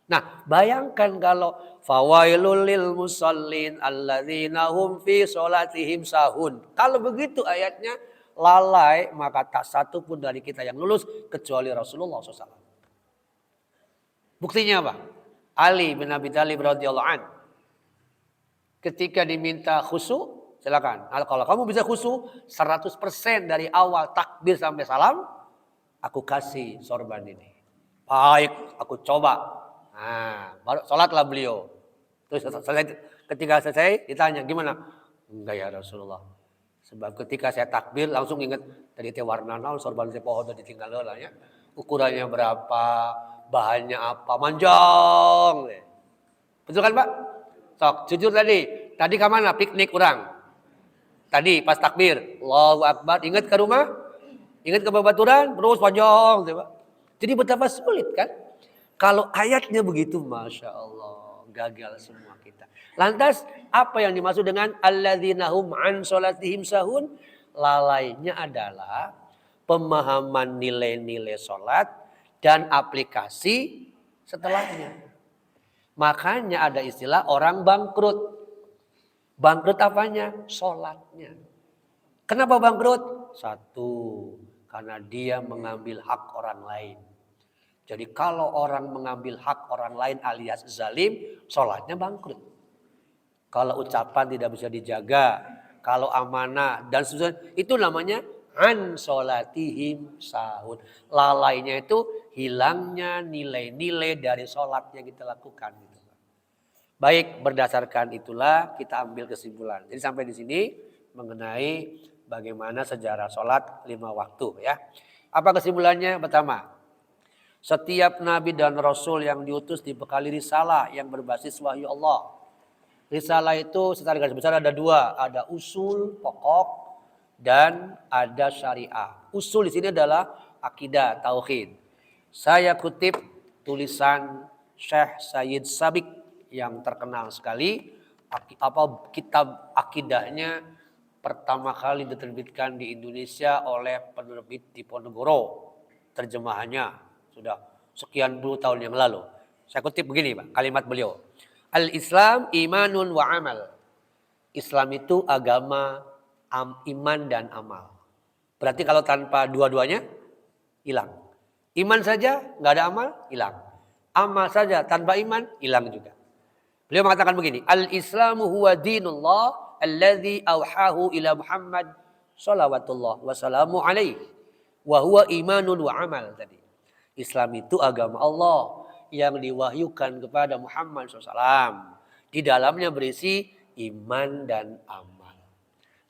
Nah, bayangkan kalau fawailul lil musallin alladzina hum fi sholatihim sahun. Kalau begitu ayatnya lalai, maka tak satu pun dari kita yang lulus kecuali Rasulullah SAW. Buktinya apa? Ali bin Abi Thalib radhiyallahu an. Ketika diminta khusyuk, silakan. Kalau kamu bisa khusyuk 100% dari awal takbir sampai salam, aku kasih sorban ini. Baik, aku coba. Nah, baru sholatlah beliau. Terus ketika selesai ditanya gimana? Enggak ya Rasulullah. Sebab ketika saya takbir langsung ingat tadi teh warna naon sorban teh poho tadi tinggal heula ya. Ukurannya berapa, bahannya apa, manjang. Betul kan Pak? Sok, jujur tadi. Tadi ke mana? Piknik orang. Tadi pas takbir, Allahu Akbar, ingat ke rumah? Ingat ke babaturan, terus panjang. Jadi betapa sulit kan? Kalau ayatnya begitu, Masya Allah, gagal semua kita. Lantas, apa yang dimaksud dengan alladzina hum an sholatihim sahun? Lalainya adalah pemahaman nilai-nilai sholat dan aplikasi setelahnya. Makanya ada istilah orang bangkrut. Bangkrut apanya? Sholatnya. Kenapa bangkrut? Satu, karena dia mengambil hak orang lain. Jadi kalau orang mengambil hak orang lain alias zalim, sholatnya bangkrut. Kalau ucapan tidak bisa dijaga, kalau amanah dan sebagainya, itu namanya an sholatihim sahun. Lalainya itu hilangnya nilai-nilai dari sholat yang kita lakukan. Baik, berdasarkan itulah kita ambil kesimpulan. Jadi sampai di sini mengenai bagaimana sejarah sholat 5 waktu ya. Apa kesimpulannya? Pertama, setiap nabi dan rasul yang diutus dibekali risalah yang berbasis wahyu Allah. Risalah itu secara garis besar ada dua, ada usul pokok dan ada syariah. Usul di sini adalah akidah, tauhid. Saya kutip tulisan Syekh Sayyid Sabiq yang terkenal sekali. Kitab akidahnya pertama kali diterbitkan di Indonesia oleh penerbit Diponegoro. Terjemahannya sudah sekian puluh tahun yang lalu. Saya kutip begini Pak, kalimat beliau. Al-Islam imanun wa amal. Islam itu agama, iman dan amal. Berarti kalau tanpa dua-duanya hilang. Iman saja nggak ada amal, hilang. Amal saja tanpa iman, hilang juga. Beliau mengatakan begini, Al-Islamu huwa dinullah alladzi awhahu ila Muhammad salawatullah wassalamu alaihi wa huwa imanun wa amal tadi. Islam itu agama Allah yang diwahyukan kepada Muhammad SAW. Di dalamnya berisi iman dan amal.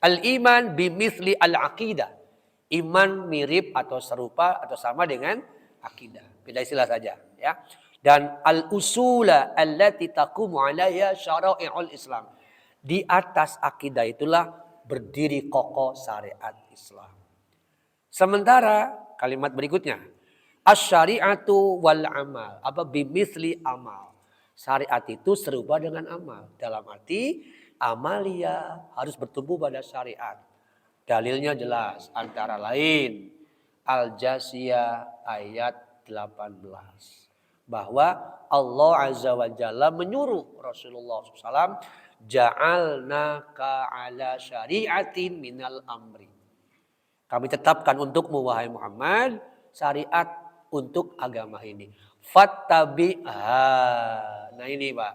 Al-iman bimithli al-aqidah. Iman mirip atau serupa atau sama dengan akidah. Beda istilah saja, ya. Dan al-usula allati taqumu 'alaiha syara'i'ul Islam. Di atas akidah itulah berdiri kokoh syariat Islam. Sementara kalimat berikutnya, asy-syari'atu wal amal, apa bimithli amal. Syariat itu serupa dengan amal. Dalam arti amalia harus bertumbuh pada syariat. Dalilnya jelas, antara lain Al-Jasiyah ayat 18. Bahwa Allah Azza wa Jalla menyuruh Rasulullah SAW, ja'alnaka ala syari'atin minal amri. Kami tetapkan untukmu wahai Muhammad syariat untuk agama ini. Fattabi'ha. Nah ini Pak.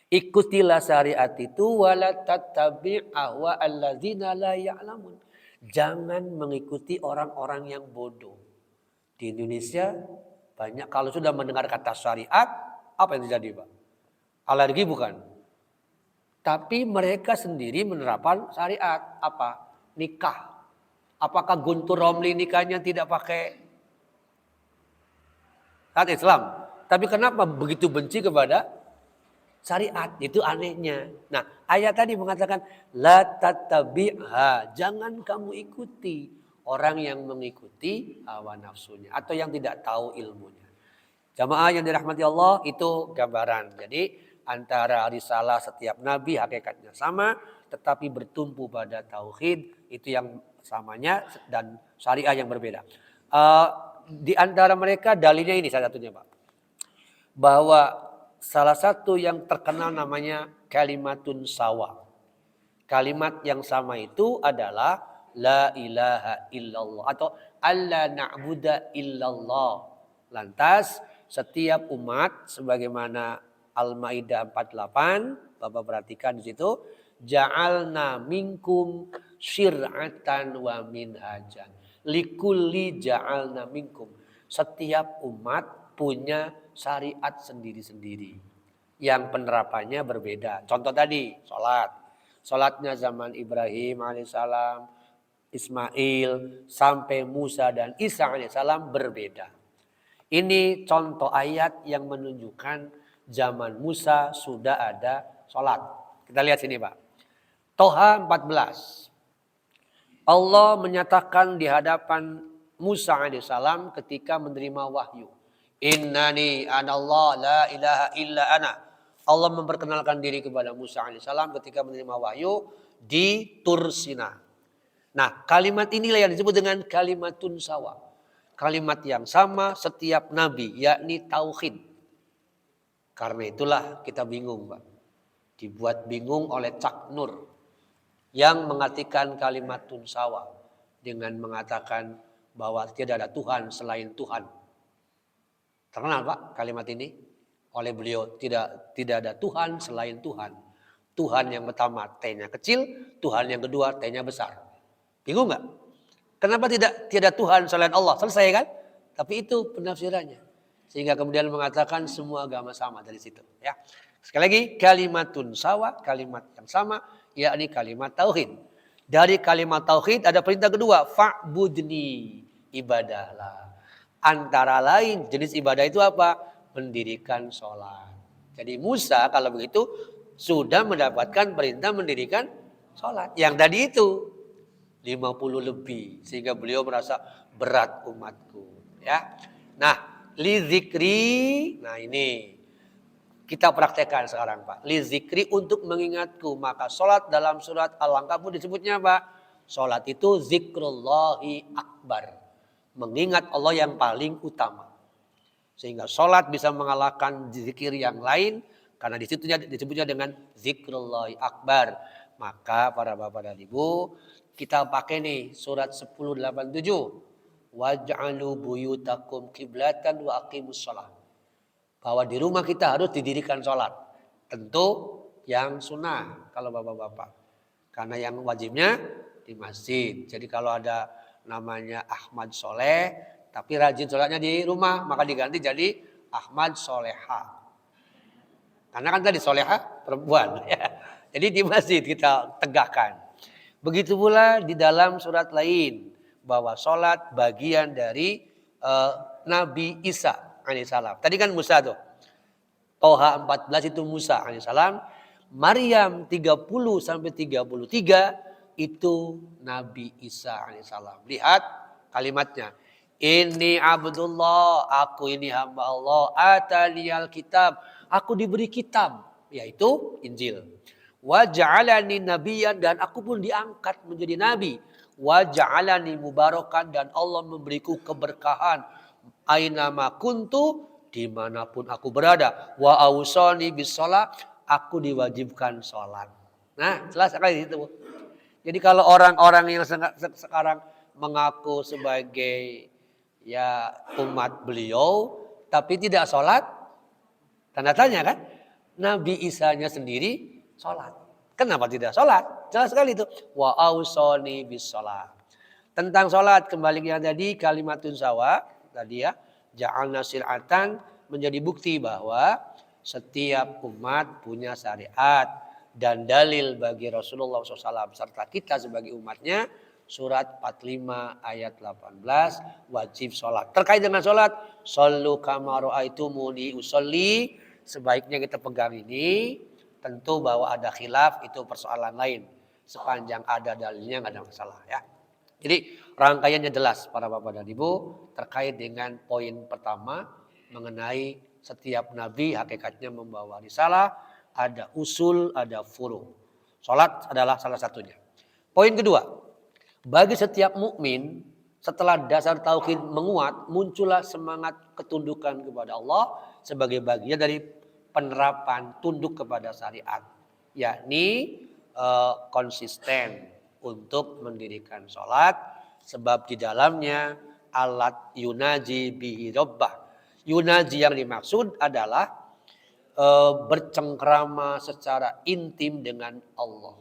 Ikutilah syariat itu wala tattabi' ahwa alladzina la ya'lamun. Jangan mengikuti orang-orang yang bodoh. Di Indonesia banyak kalau sudah mendengar kata syariat, apa yang terjadi Pak? Alergi bukan? Tapi mereka sendiri menerapkan syariat. Apa? Nikah. Apakah Guntur Romli nikahnya tidak pakai syariat Islam? Tapi kenapa begitu benci kepada syariat? Itu anehnya. Nah, ayat tadi mengatakan la tattabi'ha, jangan kamu ikuti orang yang mengikuti hawa nafsunya atau yang tidak tahu ilmunya. Jamaah yang dirahmati Allah, itu gambaran. Jadi antara risalah setiap nabi hakikatnya sama, tetapi bertumpu pada tauhid, itu yang samanya, dan syariah yang berbeda. Di antara mereka dalilnya ini salah satunya Pak, bahwa salah satu yang terkenal namanya kalimatun sawa. Kalimat yang sama itu adalah la ilaha illallah atau alla na'budu illallah. Lantas setiap umat sebagaimana Al-Maidah 48, Bapak perhatikan di situ, ja'alna minkum syir'atan wa minhajan. Likulli ja'alna minkum. Setiap umat punya syariat sendiri-sendiri yang penerapannya berbeda. Contoh tadi, sholat. Sholatnya zaman Ibrahim alaihissalam, Ismail, sampai Musa dan Isa alaihissalam berbeda. Ini contoh ayat yang menunjukkan zaman Musa sudah ada sholat. Kita lihat sini Pak. Toha 14. Allah menyatakan di hadapan Musa alaihissalam ketika menerima wahyu. Innani anallah la ilaha illa ana. Allah memperkenalkan diri kepada Musa alaihissalam ketika menerima wahyu di Tur Sina. Nah, kalimat inilah yang disebut dengan kalimatun sawa. Kalimat yang sama setiap nabi, yakni tauhid. Karena itulah kita bingung Pak. Dibuat bingung oleh Cak Nur yang mengartikan kalimatun sawa dengan mengatakan bahwa tidak ada Tuhan selain Tuhan. Terkenal Pak kalimat ini oleh beliau, tidak ada Tuhan selain Tuhan. Tuhan yang pertama T-nya kecil, Tuhan yang kedua T-nya besar. Bingung nggak? Kenapa tidak ada Tuhan selain Allah? Selesai kan? Tapi itu penafsirannya. Sehingga kemudian mengatakan semua agama sama dari situ. Ya. Sekali lagi kalimatun sawa, kalimat yang sama, yakni kalimat tauhid. Dari kalimat tauhid ada perintah kedua, fa'budni, ibadahlah. Antara lain jenis ibadah itu apa? Mendirikan sholat. Jadi Musa kalau begitu sudah mendapatkan perintah mendirikan sholat. Yang tadi itu 50 lebih, sehingga beliau merasa berat umatku. Ya, nah li zikri, nah ini kita praktekkan sekarang Pak. Li zikri, untuk mengingatku. Maka sholat dalam surat Al-Ankabut disebutnya apa? Sholat itu zikrullahi akbar. Mengingat Allah yang paling utama. Sehingga sholat bisa mengalahkan zikir yang lain. Karena disebutnya dengan zikrullahi akbar. Maka para bapak dan ibu, kita pakai nih surat 1087. Waj'alu buyutakum kiblatan wa aqimus sholat. Bahwa di rumah kita harus didirikan sholat. Tentu yang sunnah kalau bapak-bapak. Karena yang wajibnya di masjid. Jadi kalau ada namanya Ahmad Soleh, tapi rajin sholatnya di rumah, maka diganti jadi Ahmad Soleha. Karena kan tadi Soleha perempuan. Ya. Jadi di masjid kita tegakkan. Begitu pula di dalam surat lain. Bahwa sholat bagian dari Nabi Isa alaihissalam. Tadi kan Musa tuh. Toha 14 itu Musa alaihissalam. Maryam 30 sampai 33 itu Nabi Isa alaihissalam. Lihat kalimatnya. Ini Abdullah, aku ini hamba Allah. Ataniyal kitab, aku diberi kitab, yaitu Injil. Wa ja'alani nabiyan, dan aku pun diangkat menjadi nabi. Wa ja'alani mubarakan, dan Allah memberiku keberkahan. Aina ma kuntu, dimanapun aku berada. Wa ausani bis sholat, aku diwajibkan sholat. Nah, jelas sekali itu. Jadi kalau orang-orang yang sekarang mengaku sebagai ya umat beliau, tapi tidak sholat, tanda tanya kan? Nabi Isa-nya sendiri sholat. Kenapa tidak sholat? Jelas sekali itu. Wa ausani bis sholat. Tentang sholat, kembali yang tadi kalimatun sawa. Tadi ya, ja'alna sil'atan, menjadi bukti bahwa setiap umat punya syariat dan dalil bagi Rasulullah SAW serta kita sebagai umatnya. Surat 45 ayat 18 wajib sholat. Terkait dengan sholat, shollu kama ra'aitumuni usolli, sebaiknya kita pegang ini. Tentu bahwa ada khilaf, itu persoalan lain. Sepanjang ada dalilnya nggak ada masalah ya. Jadi rangkaiannya jelas para bapak dan ibu terkait dengan poin pertama mengenai setiap nabi hakikatnya membawa risalah, ada usul, ada furu. Salat adalah salah satunya. Poin kedua, bagi setiap mukmin setelah dasar tauhid menguat, muncullah semangat ketundukan kepada Allah sebagai bagian dari penerapan tunduk kepada syariat, yakni konsisten untuk mendirikan sholat, sebab di dalamnya alat yunaji bihi rabbah. Yunaji yang dimaksud adalah bercengkrama secara intim dengan Allah.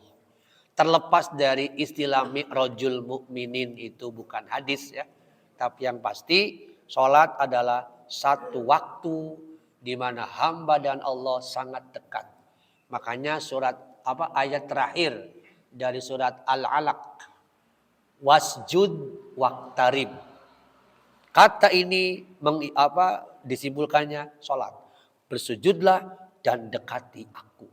Terlepas dari istilah mi'rajul mukminin, itu bukan hadis ya, tapi yang pasti sholat adalah satu waktu di mana hamba dan Allah sangat dekat. Makanya ayat terakhir dari surat Al-Alaq, wasjud waqtarib. Kata ini disimpulkannya sholat. Bersujudlah dan dekati aku.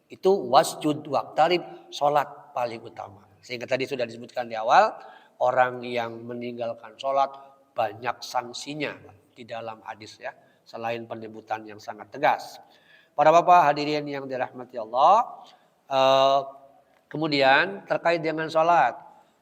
Itu wasjud waqtarib, sholat paling utama. Sehingga tadi sudah disebutkan di awal, orang yang meninggalkan sholat banyak sanksinya di dalam hadis ya. Selain penyebutan yang sangat tegas. Para bapak hadirin yang dirahmati Allah, kemudian terkait dengan sholat.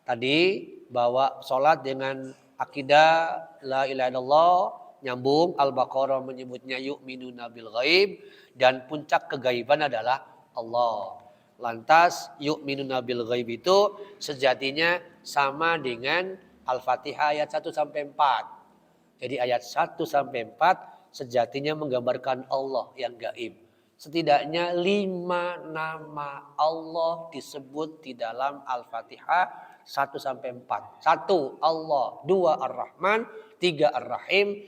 Tadi bahwa sholat dengan akidah la ilaha illallah, nyambung Al-Baqarah menyebutnya yu'minuna bil ghaib, dan puncak kegaiban adalah Allah. Lantas yu'minuna bil ghaib itu sejatinya sama dengan Al-Fatihah ayat 1 sampai 4. Jadi ayat 1 sampai 4 sejatinya menggambarkan Allah yang gaib. Setidaknya 5 nama Allah disebut di dalam Al-Fatihah 1 sampai 4. 1 Allah, 2 Ar-Rahman, 3 Ar-Rahim,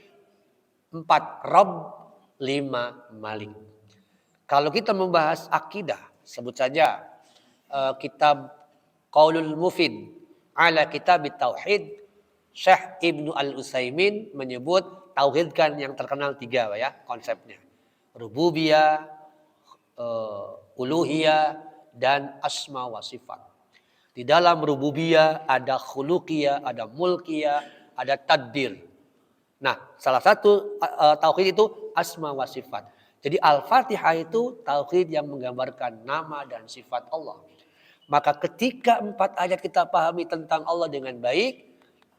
4 Rabb, 5 Malik. Kalau kita membahas akidah, sebut saja kitab Qaulul Mufid ala Kitab Tauhid, Syekh Ibnu Al-Utsaimin menyebut tauhid kan yang terkenal 3 ya konsepnya. Rububiyah, uluhiyah, dan asma wa sifat. Di dalam rububiyah ada khuluqiyah, ada mulkiyah, ada tadbir. Nah, salah satu tauhid itu asma wa sifat. Jadi Al-Fatihah itu tauhid yang menggambarkan nama dan sifat Allah. Maka ketika 4 ayat kita pahami tentang Allah dengan baik,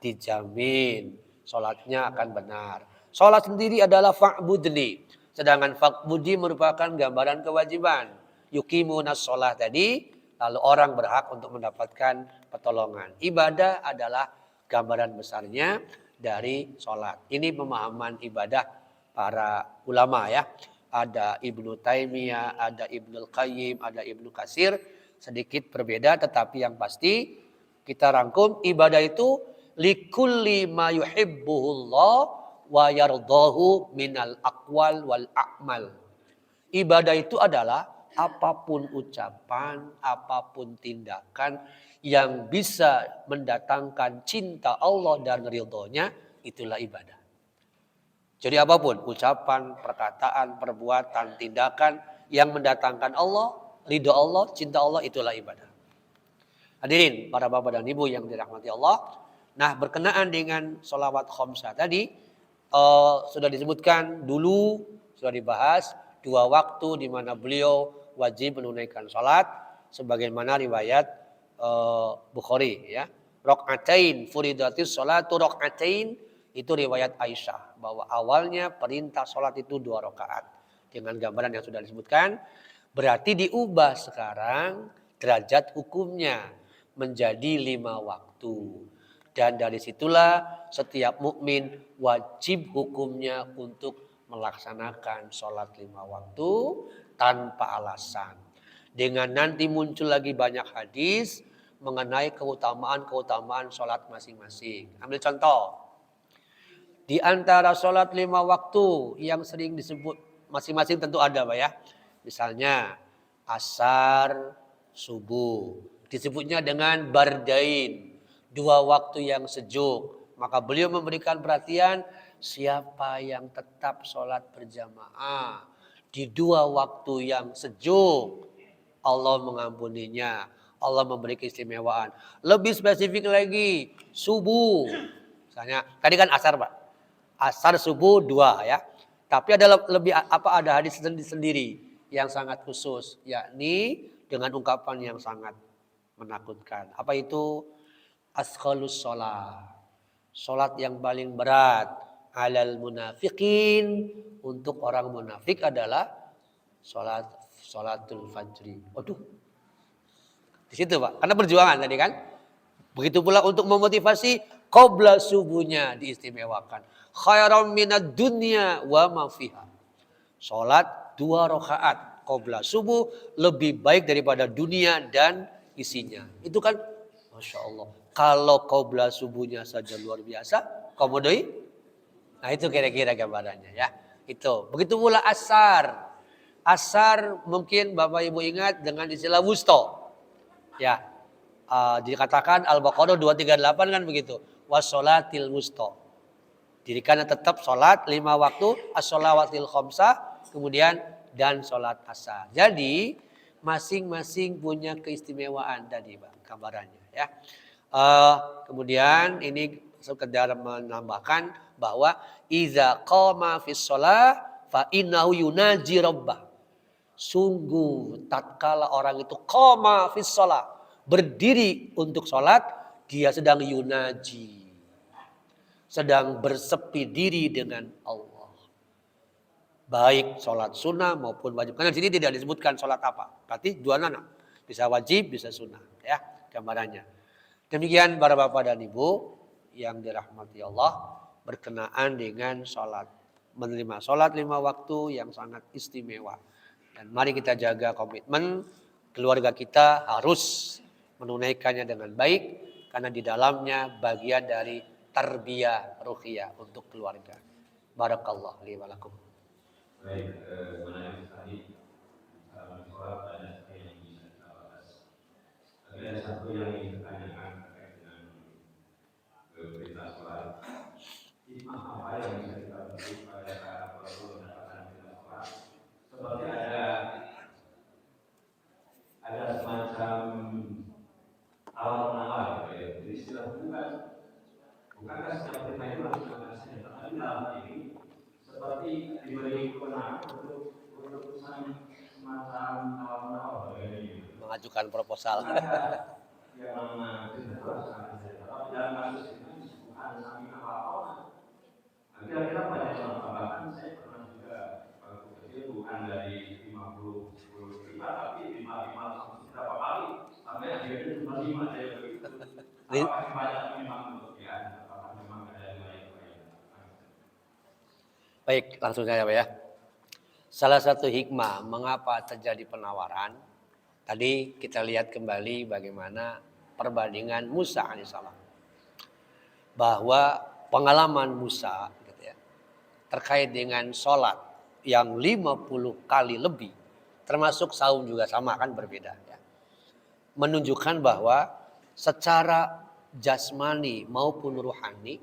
dijamin sholatnya akan benar. Sholat sendiri adalah fa'budni. Sedangkan fa'budi merupakan gambaran kewajiban. Yuqimunas sholat tadi, lalu orang berhak untuk mendapatkan pertolongan. Ibadah adalah gambaran besarnya dari sholat. Ini pemahaman ibadah para ulama ya. Ada Ibnu Taimiyah, ada Ibnul Qayyim, ada Ibnu Katsir. Sedikit berbeda tetapi yang pasti kita rangkum ibadah itu likulli ma yuhibbuhullah wa yardahu minal aqwal wal a'mal. Ibadah itu adalah apapun ucapan, apapun tindakan yang bisa mendatangkan cinta Allah dan ridhonya, itulah ibadah. Jadi apapun, ucapan, perkataan, perbuatan, tindakan yang mendatangkan Allah, ridho Allah, cinta Allah, itulah ibadah. Hadirin, para bapak dan ibu yang dirahmati Allah. Nah, berkenaan dengan sholawat khamsah tadi, sudah disebutkan dulu, sudah dibahas 2 waktu di mana beliau wajib menunaikan sholat, sebagaimana riwayat Bukhari ya. Rok'atain furidatis sholatu rok'atain, itu riwayat Aisyah bahwa awalnya perintah sholat itu 2 rakaat dengan gambaran yang sudah disebutkan. Berarti diubah sekarang derajat hukumnya menjadi 5 waktu. Dan dari situlah setiap mukmin wajib hukumnya untuk melaksanakan sholat 5 waktu tanpa alasan. Dengan nanti muncul lagi banyak hadis mengenai keutamaan-keutamaan sholat masing-masing. Ambil contoh. Di antara sholat 5 waktu yang sering disebut masing-masing tentu ada Pak ya. Misalnya asar, subuh. Disebutnya dengan bardain. 2 waktu yang sejuk. Maka beliau memberikan perhatian siapa yang tetap sholat berjamaah. Di 2 waktu yang sejuk. Allah mengampuninya. Allah memberi keistimewaan. Lebih spesifik lagi. Subuh. Misalnya tadi kan asar Pak. Asar subuh 2 ya. Tapi ada lebih ada hadis sendiri yang sangat khusus, yakni dengan ungkapan yang sangat menakutkan. Apa itu? Asqalus sholat. Sholat yang paling berat alal munafiqin, untuk orang munafik adalah sholatul fajri. Waduh. Di situ Pak, karena perjuangan tadi kan. Begitu pula untuk memotivasi qabla subuhnya diistimewakan. Khairam minad dunya wa ma fiha. Salat 2 rakaat qabla subuh lebih baik daripada dunia dan isinya. Itu kan Masya Allah. Kalau qabla subuhnya saja luar biasa, komodoi. Nah itu kira-kira gambarannya ya. Itu. Begitu pula asar. Asar mungkin Bapak Ibu ingat dengan istilah wusto. Ya. Dikatakan Al-Baqarah 238 kan begitu. Wassolatil wusto. Dirikannya tetap sholat 5 waktu, as-sholawatil khamsah, kemudian dan sholat asar. Jadi masing-masing punya keistimewaan tadi Pak, gambarannya ya. Kemudian ini sekedar menambahkan bahwa iza qama fis shalah fa innahu yunaji rabbah. Sungguh tatkala orang itu qama fis shalah, berdiri untuk sholat, dia sedang yunaji, sedang bersepi diri dengan Allah. Baik sholat sunnah maupun wajib. Karena di sini tidak disebutkan sholat apa. Berarti 2 nana. Bisa wajib, bisa sunnah. Ya, gambarannya. Demikian para bapak dan ibu yang dirahmati Allah, berkenaan dengan sholat. Menerima sholat 5 waktu yang sangat istimewa. Dan mari kita jaga komitmen keluarga kita harus menunaikannya dengan baik. Karena di dalamnya bagian dari tarbiyah ruhiyah untuk keluarga. Barakallah li wa lakum. Baik, menarik sekali. Dalam sholat banyak sekali yang bisa kita bahas. Tapi ada satu yang ingin ditanyakan terkait dengan berita sholat. Hikmah apa yang bisa kita beri pada para pelaku mendapatkan berita sholat? Seperti ada bukankah setiap perintah itu langsung akan saja? Tapi dalam hal ini seperti diberi kewenangan untuk semacam awal-awal bagaimana mengajukan proposal. yang mana kita laksanakan saja. Tapi dalam kasus ini bukan samping apa-apa. Kira-kira banyak yang bahkan saya pernah juga waktu kecil bukan dari 50 tapi 55 sampai berapa kali sampai akhirnya cuma 5 saya begitu. Apakah banyak memang untuk ya? Apakah memang ada yang lain? Baik, langsung saja Pak ya. Salah satu hikmah mengapa terjadi penawaran, tadi kita lihat kembali bagaimana perbandingan Musa alaihissalam. Bahwa pengalaman Musa gitu ya, terkait dengan sholat yang 50 kali lebih, termasuk saum juga sama kan berbeda ya. Menunjukkan bahwa secara jasmani maupun ruhani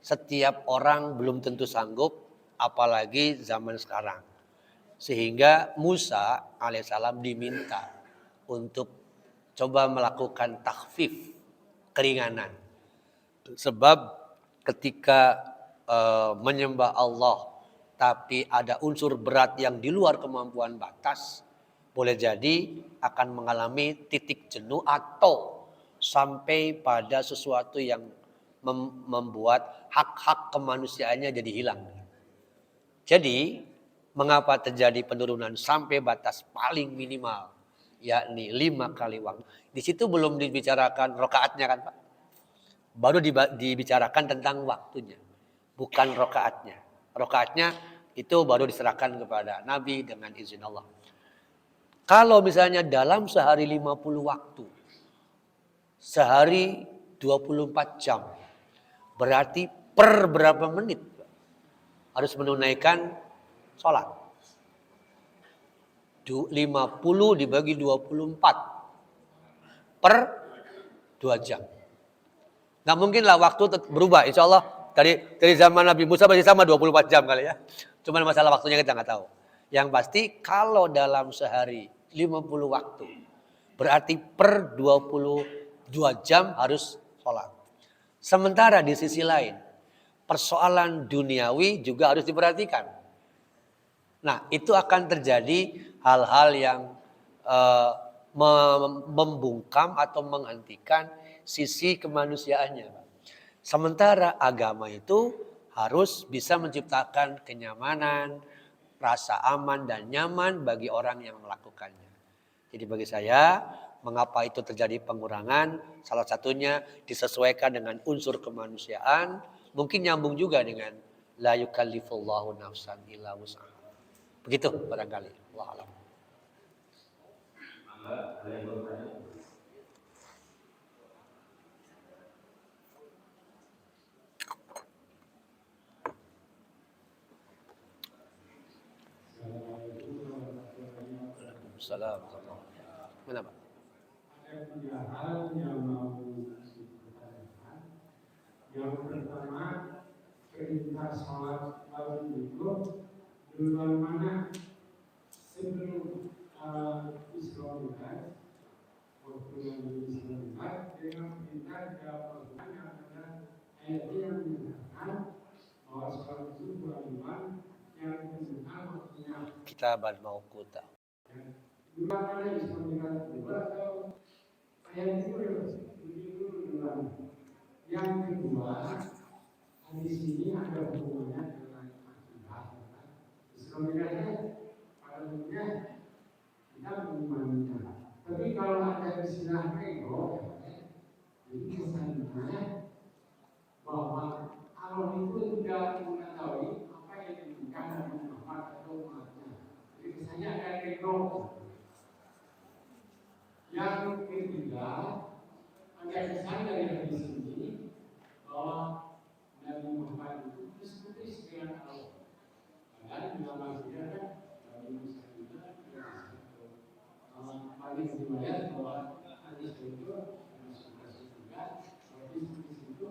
setiap orang belum tentu sanggup, apalagi zaman sekarang. Sehingga Musa alaihissalam diminta untuk coba melakukan takhfif, keringanan. Sebab ketika menyembah Allah tapi ada unsur berat yang di luar kemampuan batas, boleh jadi akan mengalami titik jenuh atau sampai pada sesuatu yang membuat hak-hak kemanusiaannya jadi hilang. Jadi mengapa terjadi penurunan sampai batas paling minimal, yakni 5 kali waktu. Di situ belum dibicarakan rokaatnya kan Pak. Baru dibicarakan tentang waktunya, bukan rokaatnya. Rokaatnya itu baru diserahkan kepada Nabi dengan izin Allah. Kalau misalnya dalam sehari 50 waktu, sehari 24 jam, berarti per berapa menit harus menunaikan sholat. 50 dibagi 24 per 2 jam. Nggak mungkinlah waktu berubah. Insya Allah dari zaman Nabi Musa masih sama 24 jam kali ya. Cuma masalah waktunya kita nggak tahu. Yang pasti kalau dalam sehari 50 waktu, berarti per 22 jam harus sholat. Sementara di sisi lain, persoalan duniawi juga harus diperhatikan. Nah, itu akan terjadi hal-hal yang membungkam atau menghentikan sisi kemanusiaannya. Sementara agama itu harus bisa menciptakan kenyamanan, rasa aman dan nyaman bagi orang yang melakukannya. Jadi bagi saya, mengapa itu terjadi pengurangan? Salah satunya disesuaikan dengan unsur kemanusiaan, mungkin nyambung juga dengan la yukallifullahu nafsan illa wus'aha. Begitu barangkali. Wallahu a'lam. Assalamualaikum. Mana Pak? Ada 3 hal yang mau dipertanyakan. Yang pertama, perintah sholat malam itu duluan mana? Sebelum Isra Mi'raj, waktu yang Isra Mi'raj, dengan perintah dalam Al-Quran yang ada ayat yang menyatakan bahwa sholat itu kewajiban yang menentukan waktunya. Kitaban mauquta. Duluan mana Isra Mi'raj dulu atau ayat itu dulu? Yang kedua, di sini ada hubungannya dengan akidah. Isra Mi'raj pada umumnya kita mengimaninya. Tapi kalau ada istilah ego, jadi kesannya bahwa Allah itu tidak mengetahui apa yang diinginkan Nabi Muhammad atau umatnya. Jadi kesannya ada ego. Yang ketiga, ada kesan dari hadis ini bahwa Nabi Muhammad itu diskusi dengan Allah. Dan dalam maksudnya kan Nabi Musa itu paling riwayat bahwa hadis itu diskusi juga, diskusi itu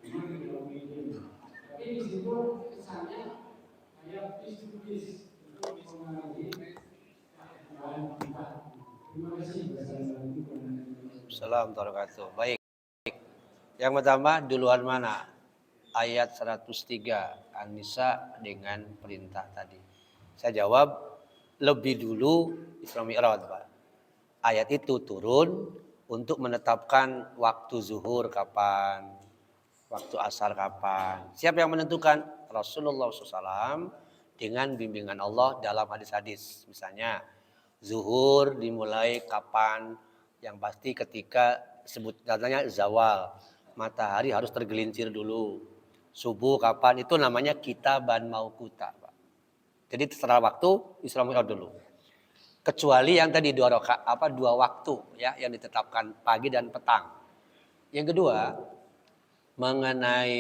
memang tidak mungkin. Tapi di situ kesannya kayak diskusi itu mengalami dan kita. Terima kasih. Assalamualaikum warahmatullahi wabarakatuh. Baik. Yang pertama duluan mana? Ayat 103 An-Nisa dengan perintah tadi. Saya jawab lebih dulu Isra Mi'raj, Pak. Ayat itu turun untuk menetapkan waktu zuhur kapan, waktu asar kapan. Siapa yang menentukan? Rasulullah SAW dengan bimbingan Allah dalam hadis-hadis. Misalnya zuhur dimulai kapan? Yang pasti ketika sebut katanya zawal. Matahari harus tergelincir dulu. Subuh kapan? Itu namanya kitaban mauquta, Pak. Jadi terserah waktu Isra Mi'raj dulu. Kecuali yang tadi dua waktu ya yang ditetapkan pagi dan petang. Yang kedua mengenai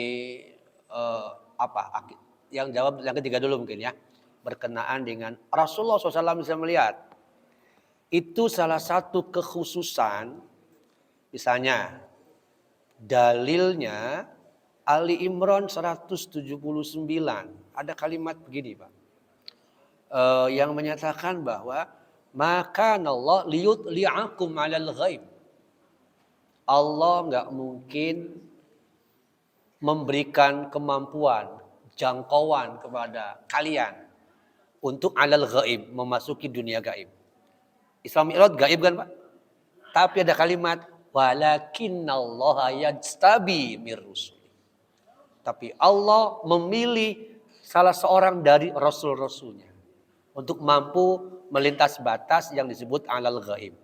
yang jawab yang ketiga dulu mungkin ya, berkenaan dengan Rasulullah SAW bisa melihat. Itu salah satu kekhususan, misalnya dalilnya Ali Imran 179 ada kalimat begini, Pak, yang menyatakan bahwa maka Allah liyutli'akum 'alal ghaib. Allah nggak mungkin memberikan kemampuan, jangkauan kepada kalian untuk 'alal ghaib, memasuki dunia gaib. Isra Mi'raj gaib kan, Pak? Tapi ada kalimat walakinnallaha yajtabi mir rusul. Tapi Allah memilih salah seorang dari rasul-rasulnya untuk mampu melintas batas yang disebut 'alal ghaib.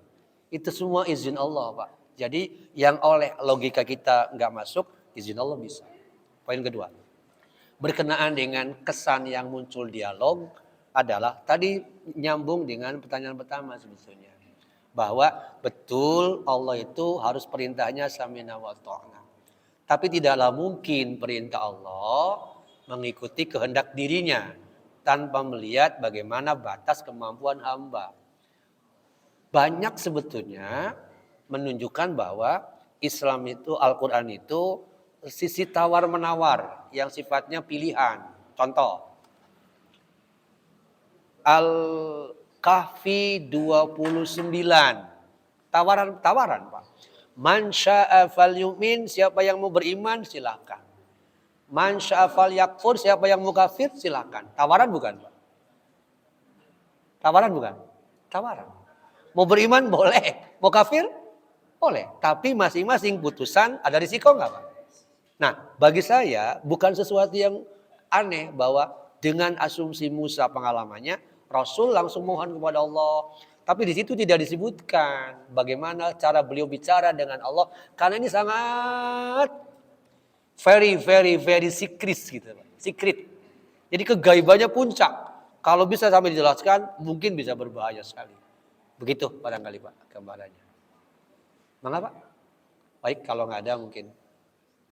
Itu semua izin Allah, Pak. Jadi yang oleh logika kita nggak masuk, izin Allah bisa. Poin kedua, berkenaan dengan kesan yang muncul dialog adalah tadi nyambung dengan pertanyaan pertama sebetulnya. Bahwa betul Allah itu harus perintahnya samina wa ta'na. Tapi tidaklah mungkin perintah Allah mengikuti kehendak dirinya tanpa melihat bagaimana batas kemampuan hamba. Banyak sebetulnya menunjukkan bahwa Islam itu, Al-Quran itu sisi tawar-menawar yang sifatnya pilihan. Contoh, Al-Kahfi 29. Tawaran, Pak. Man sya'a falyu'min, siapa yang mau beriman silakan. Man sya'a falyakfur, siapa yang mau kafir silakan. Tawaran bukan, Pak? Tawaran bukan? Tawaran. Mau beriman boleh, mau kafir boleh. Tapi masing-masing putusan ada risiko enggak, Pak? Nah, bagi saya bukan sesuatu yang aneh bahwa dengan asumsi Musa pengalamannya, Rasul langsung mohon kepada Allah. Tapi di situ tidak disebutkan bagaimana cara beliau bicara dengan Allah. Karena ini sangat very secret gitu. Secret. Jadi kegaibannya puncak. Kalau bisa sampai dijelaskan, mungkin bisa berbahaya sekali. Begitu barangkali, Pak, gambarannya. Mengapa? Baik, kalau nggak ada mungkin